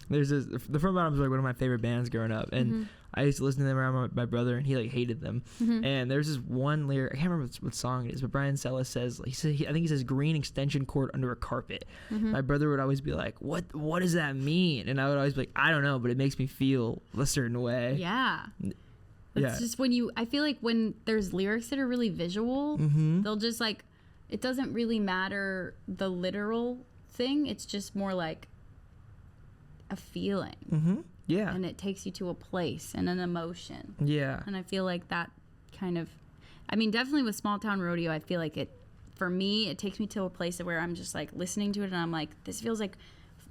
Front Bottoms were like one of my favorite bands growing up, and I used to listen to them around my brother, and he like hated them. And there's this one lyric, I can't remember what song it is, but Brian Sella says, I think he says green extension cord under a carpet. My brother would always be like, what does that mean? And I would always be like, I don't know, but it makes me feel a certain way. Yeah. It's just I feel like when there's lyrics that are really visual, they'll just like, it doesn't really matter the literal thing. It's just more like a feeling. Yeah. And it takes you to a place and an emotion. Yeah. And I feel like that kind of, I mean, definitely with Small Town Rodeo, I feel like for me, it takes me to a place where I'm just like listening to it and I'm like, this feels like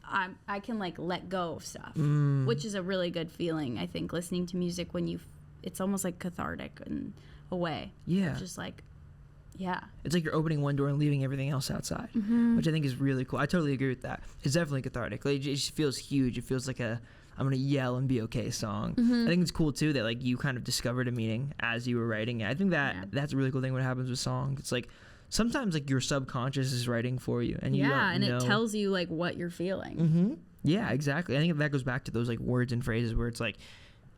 I can like let go of stuff, which is a really good feeling. I think listening to music when it's almost like cathartic in a way. Yeah. It's just like, yeah. It's like you're opening one door and leaving everything else outside, which I think is really cool. I totally agree with that. It's definitely cathartic. Like, it just feels huge. It feels like I'm going to yell and be okay song. I think it's cool, too, that, like, you kind of discovered a meaning as you were writing it. I think that's a really cool thing when it happens with songs. It's like sometimes, like, your subconscious is writing for you. And you don't know. It tells you, like, what you're feeling. Yeah, exactly. I think that goes back to those, like, words and phrases where it's like,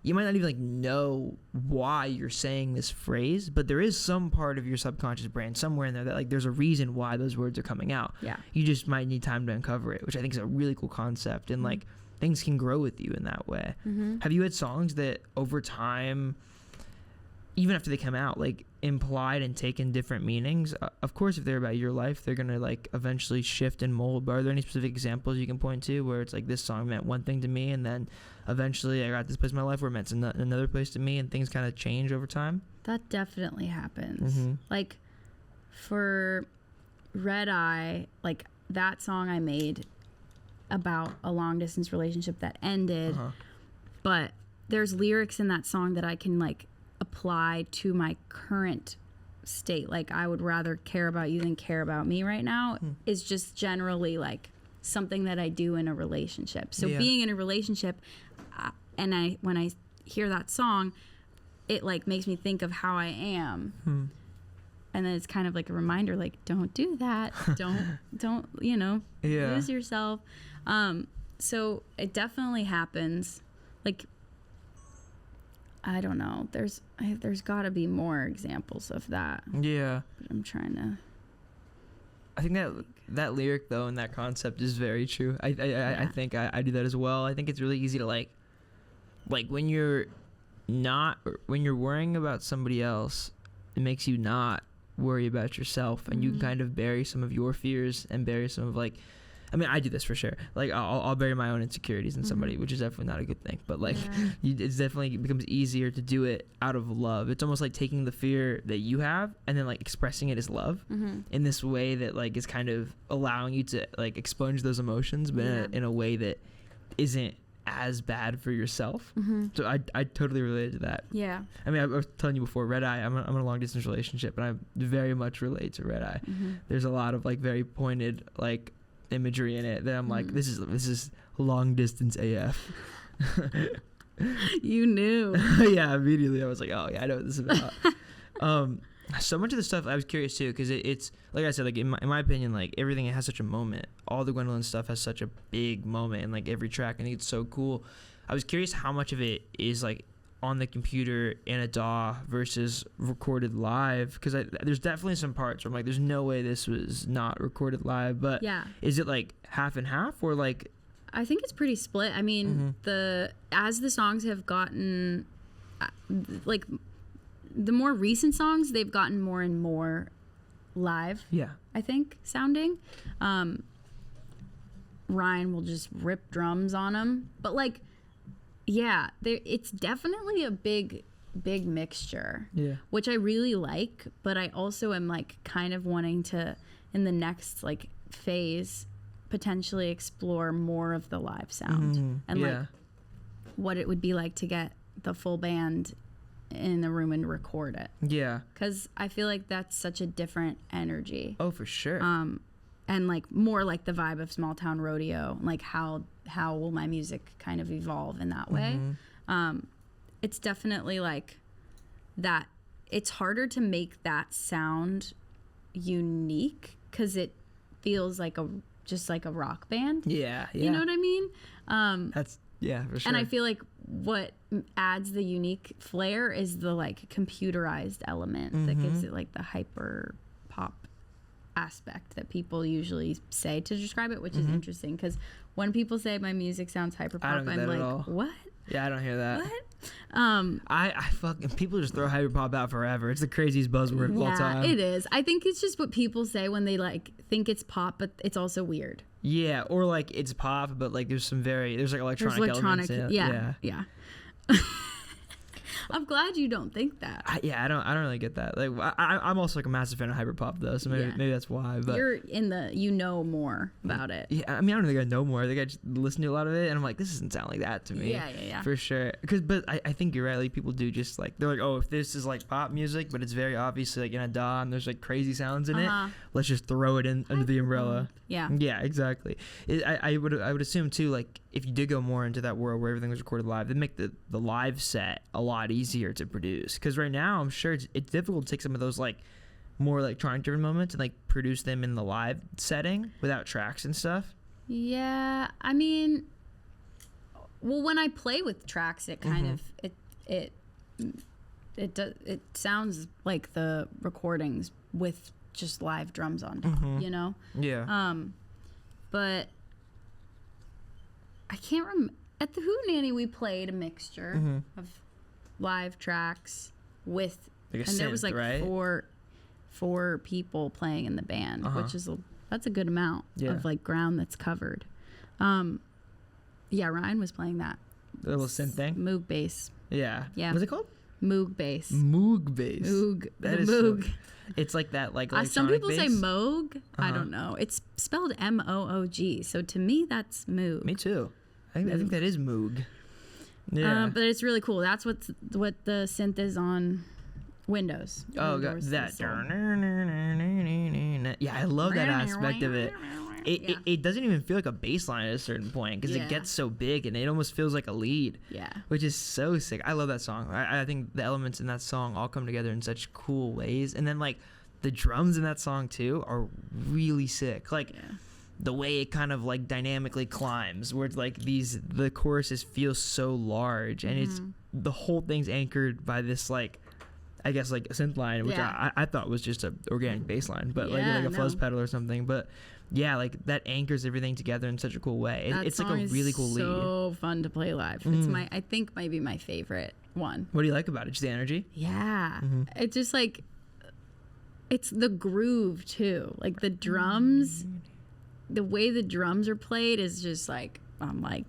you might not even like know why you're saying this phrase, but there is some part of your subconscious brain somewhere in there that like there's a reason why those words are coming out. Yeah. You just might need time to uncover it, which I think is a really cool concept, and like things can grow with you in that way. Have you had songs that over time, even after they come out, like implied and taken different meanings? Of course, if they're about your life, they're gonna like eventually shift and mold. But are there any specific examples you can point to where it's like this song meant one thing to me, and then eventually I got this place in my life where it meant another place to me, and things kind of change over time? That definitely happens. Like for Red Eye, like that song I made about a long distance relationship that ended, but there's lyrics in that song that I can like apply to my current state. Like I would rather care about you than care about me right now is just generally like something that I do in a relationship. So being in a relationship, and when I hear that song, it like makes me think of how I am. And then it's kind of like a reminder, like, don't do that. don't, you know, lose yourself. So it definitely happens. Like, I don't know. There's got to be more examples of that. Yeah. But I'm trying to. I think that lyric though and that concept is very true. I think I do that as well. I think it's really easy to like when you're worrying about somebody else, it makes you not worry about yourself, and you can kind of bury some of your fears and bury some of like, I mean, I do this for sure. Like, I'll bury my own insecurities in somebody, which is definitely not a good thing. But like, it's definitely, it becomes easier to do it out of love. It's almost like taking the fear that you have and then like expressing it as love in this way that like is kind of allowing you to like expunge those emotions, but in a way that isn't as bad for yourself. So I totally related to that. Yeah. I mean, I was telling you before, Red Eye, I'm in a long distance relationship, and I very much relate to Red Eye. There's a lot of like very pointed like imagery in it that I'm like, this is long distance AF. You knew. Yeah, immediately I was like, oh yeah, I know what this is about. So much of the stuff I was curious too, because it's like I said, like in my opinion, like everything has such a moment. All the Ggwendolyn stuff has such a big moment in like every track. I think it's so cool. I was curious how much of it is like on the computer in a DAW versus recorded live, because there's definitely some parts where I'm like, there's no way this was not recorded live. But is it like half and half, or like? I think it's pretty split. I mean, as the songs have gotten like the more recent songs, they've gotten more and more live. Yeah, I think sounding. Ryan will just rip drums on them, but like. Yeah, it's definitely a big mixture, which I really like, but I also am like kind of wanting to, in the next like phase, potentially explore more of the live sound and like what it would be like to get the full band in the room and record it. Yeah. Because I feel like that's such a different energy. Oh, for sure. And like more like the vibe of Small Town Rodeo, like how will my music kind of evolve in that way. It's definitely like that. It's harder to make that sound unique because it feels like just like a rock band. Yeah. You know what I mean? That's for sure. And I feel like what adds the unique flair is the like computerized element that gives it like the hyper pop aspect that people usually say to describe it, which is interesting because when people say my music sounds hyper pop, I'm like, what? Yeah, I don't hear that. What? I fucking people just throw hyper pop out forever. It's the craziest buzzword of all time. Yeah, it is. I think it's just what people say when they like think it's pop, but it's also weird. Yeah, or like it's pop, but like there's like electronic elements in it. Yeah. I'm glad you don't think that. I don't really get that. Like I'm also like a massive fan of hyperpop though, so maybe that's why. But you're more about it. Yeah, I mean I don't think I know more. I think I just listen to a lot of it, and I'm like, this doesn't sound like that to me. Yeah. For sure. But I think you're right. Like people do just like they're like, oh, if this is like pop music, but it's very obviously like in a DAW and there's like crazy sounds in it, let's just throw it in under the umbrella. Yeah. Yeah, exactly. I would assume too, like if you did go more into that world where everything was recorded live, it'd make the live set a lot easier to produce. Because right now, I'm sure it's difficult to take some of those like more electronic driven moments and like produce them in the live setting without tracks and stuff. Yeah, I mean, Well, when I play with tracks, it kind of it sounds like the recordings with just live drums on top, you know? Yeah. But I can't remember. At the Hootenanny, we played a mixture of live tracks with, like and there synth, was like right? four people playing in the band, which is that's a good amount of like ground that's covered. Yeah, Ryan was playing that. The little synth thing? Moog bass. Yeah. What's it called? Moog bass. Moog bass. Moog. That is Moog. So, it's like that, like some people bass? say Moog. I don't know. It's spelled M-O-O-G. So to me, that's Moog. Me too. I think that is Moog. Yeah. But it's really cool. That's what the synth is on Windows. Oh, God, that. Yeah, I love that aspect of it. It doesn't even feel like a bass line at a certain point because it gets so big and it almost feels like a lead. Yeah. Which is so sick. I love that song. I think the elements in that song all come together in such cool ways. And then, like, the drums in that song, too, are really sick. Like, the way it kind of, like, dynamically climbs, where it's like the choruses feel so large. And it's the whole thing's anchored by this, like, I guess, like, a synth line, which I thought was just an organic bass line, but like a fuzz pedal or something. But yeah, like that anchors everything together in such a cool way. It's like a really cool lead. So fun to play live. It's I think might be my favorite one. What do you like about it? Just the energy? Yeah, it's just like it's the groove too. Like the drums, the way the drums are played is just like I'm like,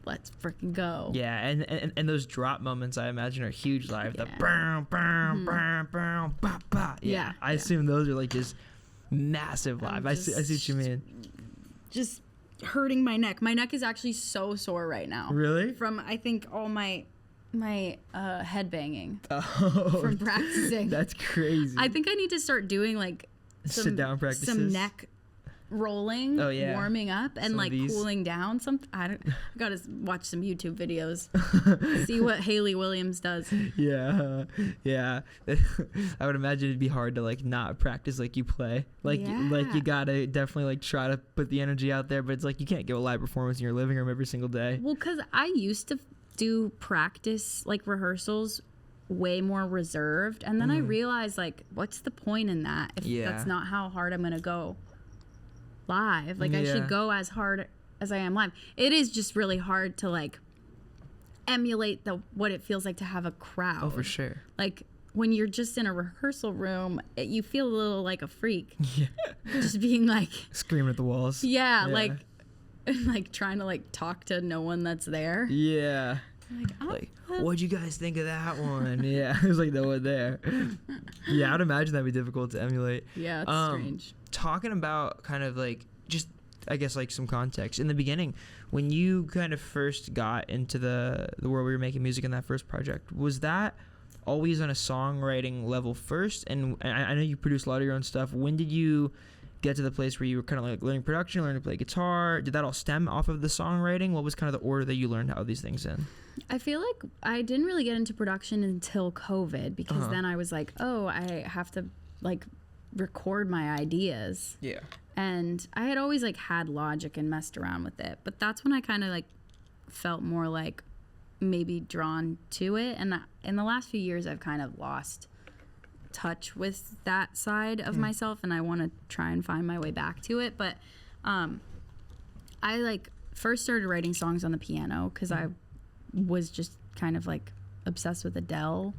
let's freaking go. Yeah, and those drop moments I imagine are huge live. The bam, bam, bam, bam, ba, ba. Yeah, I assume those are like just massive live. I see what you mean. Just hurting my neck. My neck is actually so sore right now. Really? From I think all my head banging from practicing. That's crazy. I think I need to start doing like sit down practices. Some neck rolling, warming up, and like cooling down. I gotta watch some YouTube videos, see what Hayley Williams does. Yeah. I would imagine it'd be hard to like not practice like you play. Like you gotta definitely like try to put the energy out there, but it's like you can't give a live performance in your living room every single day. Well, because I used to do practice like rehearsals way more reserved, and then I realized like what's the point in that if that's not how hard I'm gonna go live. Like I should go as hard as I am live. It is just really hard to like emulate what it feels like to have a crowd. Oh, for sure. Like when you're just in a rehearsal room, you feel a little like a freak. Yeah. Just being like screaming at the walls. Yeah, like trying to like talk to no one that's there. Yeah. Like, what'd you guys think of that one? Yeah, there's like no one there. Yeah, I'd imagine that'd be difficult to emulate. Yeah, it's strange. Talking about kind of like just, I guess, like some context. In the beginning, when you kind of first got into the world where you're making music in that first project, was that always on a songwriting level first? And I know you produce a lot of your own stuff. When did you get to the place where you were kind of like learning production, learning to play guitar? Did that all stem off of the songwriting? What was kind of the order that you learned how these things in? I feel like I didn't really get into production until COVID because then I was like, oh, I have to like record my ideas. Yeah. And I had always like had Logic and messed around with it, but that's when I kind of like felt more like maybe drawn to it. And in the last few years, I've kind of lost touch with that side of myself, and I want to try and find my way back to it. But I like first started writing songs on the piano because I was just kind of like obsessed with Adele.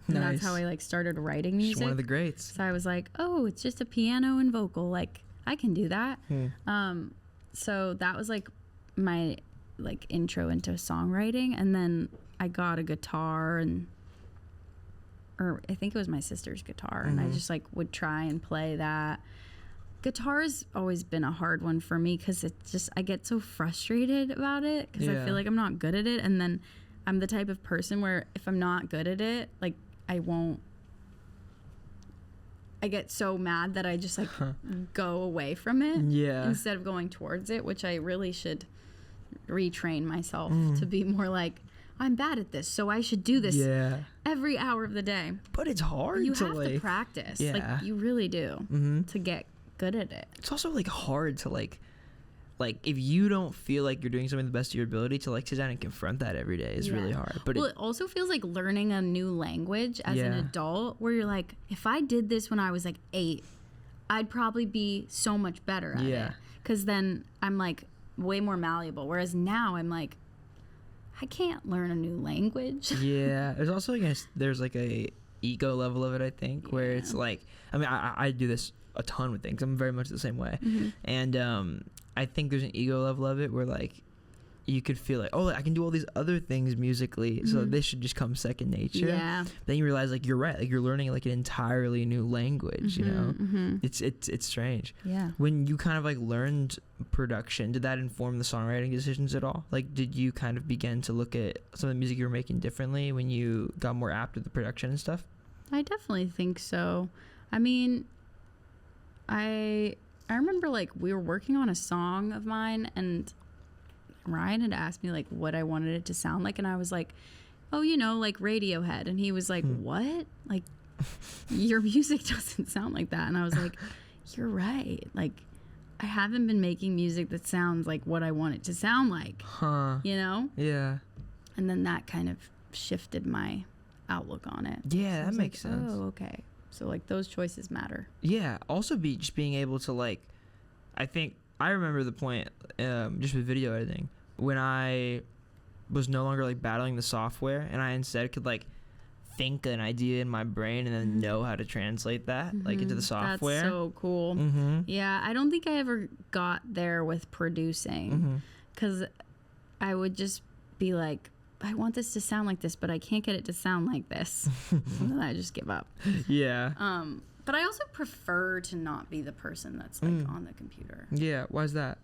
And that's how I like started writing music. She's one of the greats. So I was like, oh, it's just a piano and vocal. Like I can do that. So that was like my like intro into songwriting. And then I got a guitar or I think it was my sister's guitar. And I just like would try and play that. Guitar's always been a hard one for me because it's just, I get so frustrated about it because I feel like I'm not good at it. And then I'm the type of person where if I'm not good at it, like I get so mad that I just like go away from it instead of going towards it, which I really should retrain myself to be more like, I'm bad at this, so I should do this every hour of the day. But it's hard. You have to practice. Like you really do to get good at it. It's also like hard to like, like if you don't feel like you're doing something to the best of your ability, to like sit down and confront that every day is really hard. But it also feels like learning a new language as an adult, where you're like, if I did this when I was like 8, I'd probably be so much better at it, because then I'm like way more malleable, whereas now I'm like, I can't learn a new language. There's also there's like a ego level of it, I think, where it's like, I mean, I do this a ton with things. I'm very much the same way. And I think there's an ego level of it where like you could feel like, oh, I can do all these other things musically, so this should just come second nature. Then you realize like you're right, like you're learning like an entirely new language. You know, it's strange. When you kind of like learned production, did that inform the songwriting decisions at all? Like, did you kind of begin to look at some of the music you were making differently when you got more apt with the production and stuff? I definitely think so. I mean, I remember like we were working on a song of mine, and Ryan had asked me like what I wanted it to sound like, and I was like, oh, you know, like Radiohead. And he was like, what? Like, your music doesn't sound like that. And I was like, you're right. Like, I haven't been making music that sounds like what I want it to sound like. You know? Yeah. And then that kind of shifted my outlook on it. Yeah, that makes sense. Oh, okay. So like those choices matter. Yeah. Also just being able to like, I think I remember the point just with video editing when I was no longer like battling the software, and I instead could like think an idea in my brain and then know how to translate that like into the software. That's so cool. Yeah, I don't think I ever got there with producing, because I would just be like, I want this to sound like this, but I can't get it to sound like this. And then I just give up. But I also prefer to not be the person that's like on the computer. Yeah, why is that?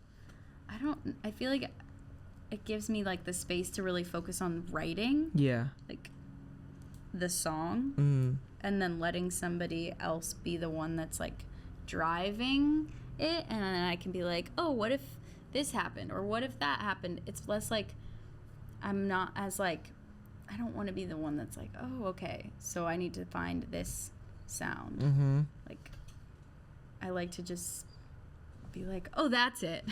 I feel like it gives me like the space to really focus on writing. Like the song, and then letting somebody else be the one that's like driving it, and then I can be like, oh, what if this happened, or what if that happened? It's less like I'm not as like, I don't want to be the one that's like, oh, okay, so I need to find this sound. Like, I like to just be like, oh, that's it.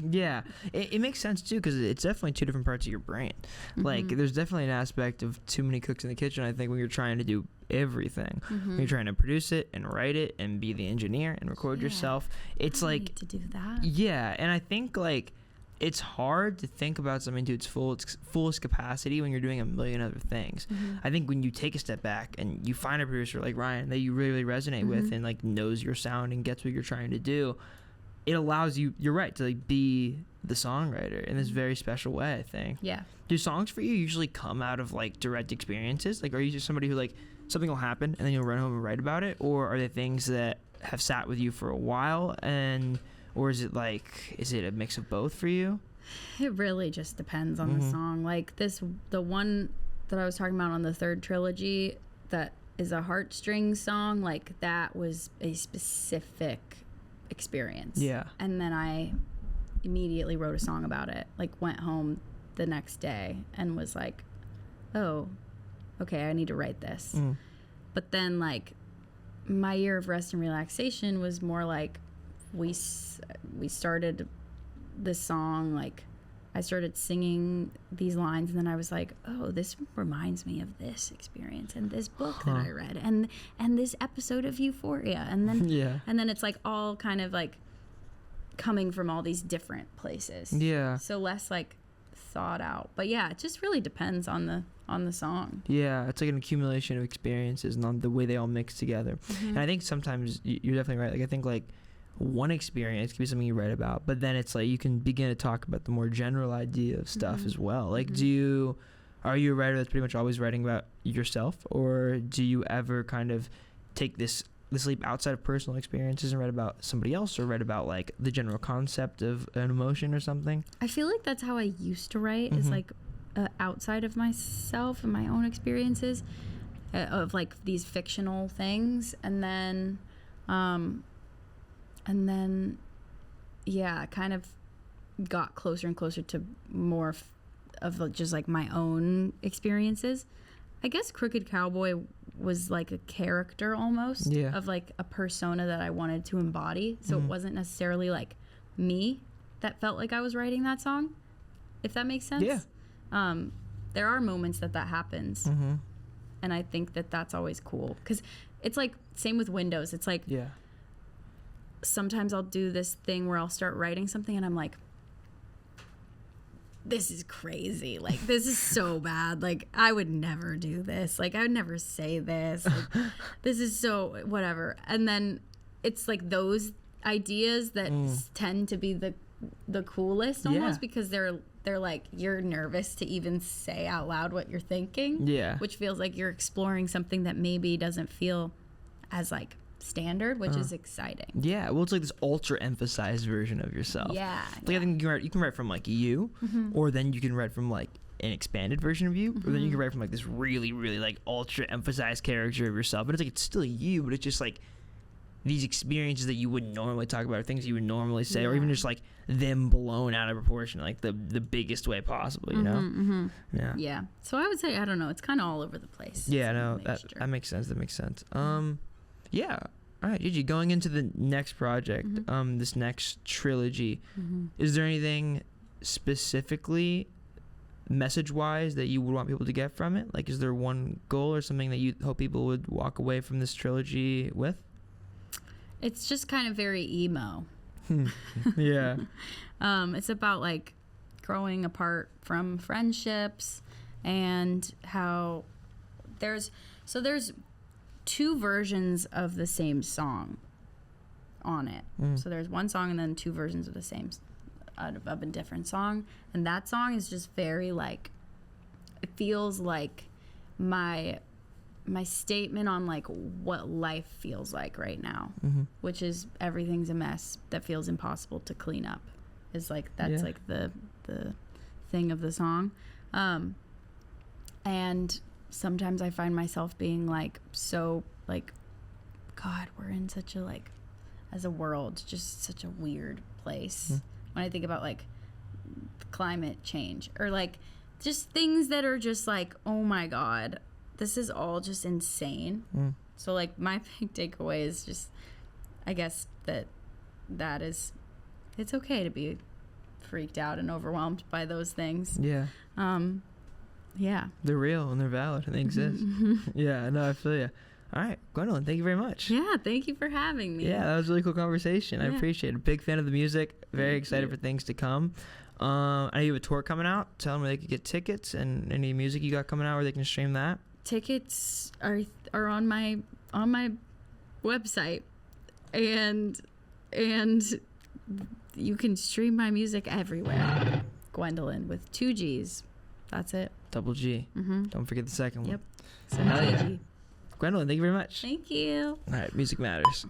Yeah, it makes sense too, because it's definitely two different parts of your brain. Like, there's definitely an aspect of too many cooks in the kitchen, I think, when you're trying to do everything. When you're trying to produce it and write it and be the engineer and record yourself, it's like need to do that. Yeah, and I think like it's hard to think about something to its fullest capacity when you're doing a million other things. I think when you take a step back and you find a producer like Ryan that you really, really resonate with and like knows your sound and gets what you're trying to do, it allows you, you're right, to like be the songwriter in this very special way, I think. Yeah. Do songs for you usually come out of like direct experiences? Like, are you just somebody who like something will happen and then you'll run home and write about it? Or are they things that have sat with you for a while, and or is it a mix of both for you? It really just depends on the song. Like the one that I was talking about on the third trilogy that is a heartstrings song, like that was a specific experience. Yeah. And then I immediately wrote a song about it. Like, went home the next day and was like, oh, okay, I need to write this. But then like my year of rest and relaxation was more like we started this song, like I started singing these lines, and then I was like, oh, this reminds me of this experience and this book that I read and this episode of Euphoria, and then and then it's like all kind of like coming from all these different places. So less like thought out. But yeah, it just really depends on the song. Yeah, it's like an accumulation of experiences and on the way they all mix together. And I think sometimes you're definitely right. Like, I think like one experience can be something you write about, but then it's like you can begin to talk about the more general idea of stuff as well. Like, are you a writer that's pretty much always writing about yourself, or do you ever kind of take this leap outside of personal experiences and write about somebody else, or write about like the general concept of an emotion or something? I feel like that's how I used to write, is like outside of myself and my own experiences of like these fictional things, and then yeah, kind of got closer and closer to more of just like my own experiences. I guess Crooked Cowboy was like a character almost of like a persona that I wanted to embody. So it wasn't necessarily like me. that felt like I was writing that song, if that makes sense. Yeah. There are moments that happens. Mm-hmm. And I think that that's always cool. Because it's like, same with Windows. It's like, yeah. Sometimes I'll do this thing where I'll start writing something and I'm like, this is crazy. Like, this is so bad. Like, I would never do this. Like, I would never say this. Like, this is so whatever. And then it's like those ideas that tend to be the coolest almost, because they're like, you're nervous to even say out loud what you're thinking. Yeah. Which feels like you're exploring something that maybe doesn't feel as like standard, which is exciting. Yeah, well, it's like this ultra emphasized version of yourself. Yeah. Like, I think you can write from like you, or then you can write from like an expanded version of you, or then you can write from like this really, really like ultra emphasized character of yourself. But it's like, it's still you, but it's just like these experiences that you wouldn't normally talk about, or things you would normally say, or even just like them blown out of proportion, like the biggest way possible, you know? Yeah. Yeah. So I would say, I don't know, it's kind of all over the place. Yeah, no, that makes sense. That makes sense. Yeah. All right, Gigi, going into the next project, this next trilogy, is there anything specifically message-wise that you would want people to get from it? Like, is there one goal or something that you hope people would walk away from this trilogy with? It's just kind of very emo. Yeah. It's about like growing apart from friendships, and how there's two versions of the same song on it. So there's one song and then two versions of the same of a different song, and that song is just very like, it feels like my statement on like what life feels like right now, which is everything's a mess that feels impossible to clean up, is like, that's like the thing of the song. And sometimes I find myself being like, so like, God, we're in such a like, as a world, just such a weird place. When I think about like climate change, or like just things that are just like, oh my God, this is all just insane. So like my big takeaway is just, I guess that is, it's okay to be freaked out and overwhelmed by those things. Yeah. Yeah. They're real and they're valid and they exist. Yeah, no, I feel you. All right, Ggwendolyn, thank you very much. Yeah, thank you for having me. Yeah, that was a really cool conversation. I appreciate it. Big fan of the music. Very excited for things to come. I know you have a tour coming out. Tell them where they could get tickets and any music you got coming out where they can stream that. Tickets are on my website, and you can stream my music everywhere. Ggwendolyn with 2 G's. That's it. Double G. Don't forget the second one. Yep. So G. Ggwendolyn, thank you very much. Thank you. All right, music matters.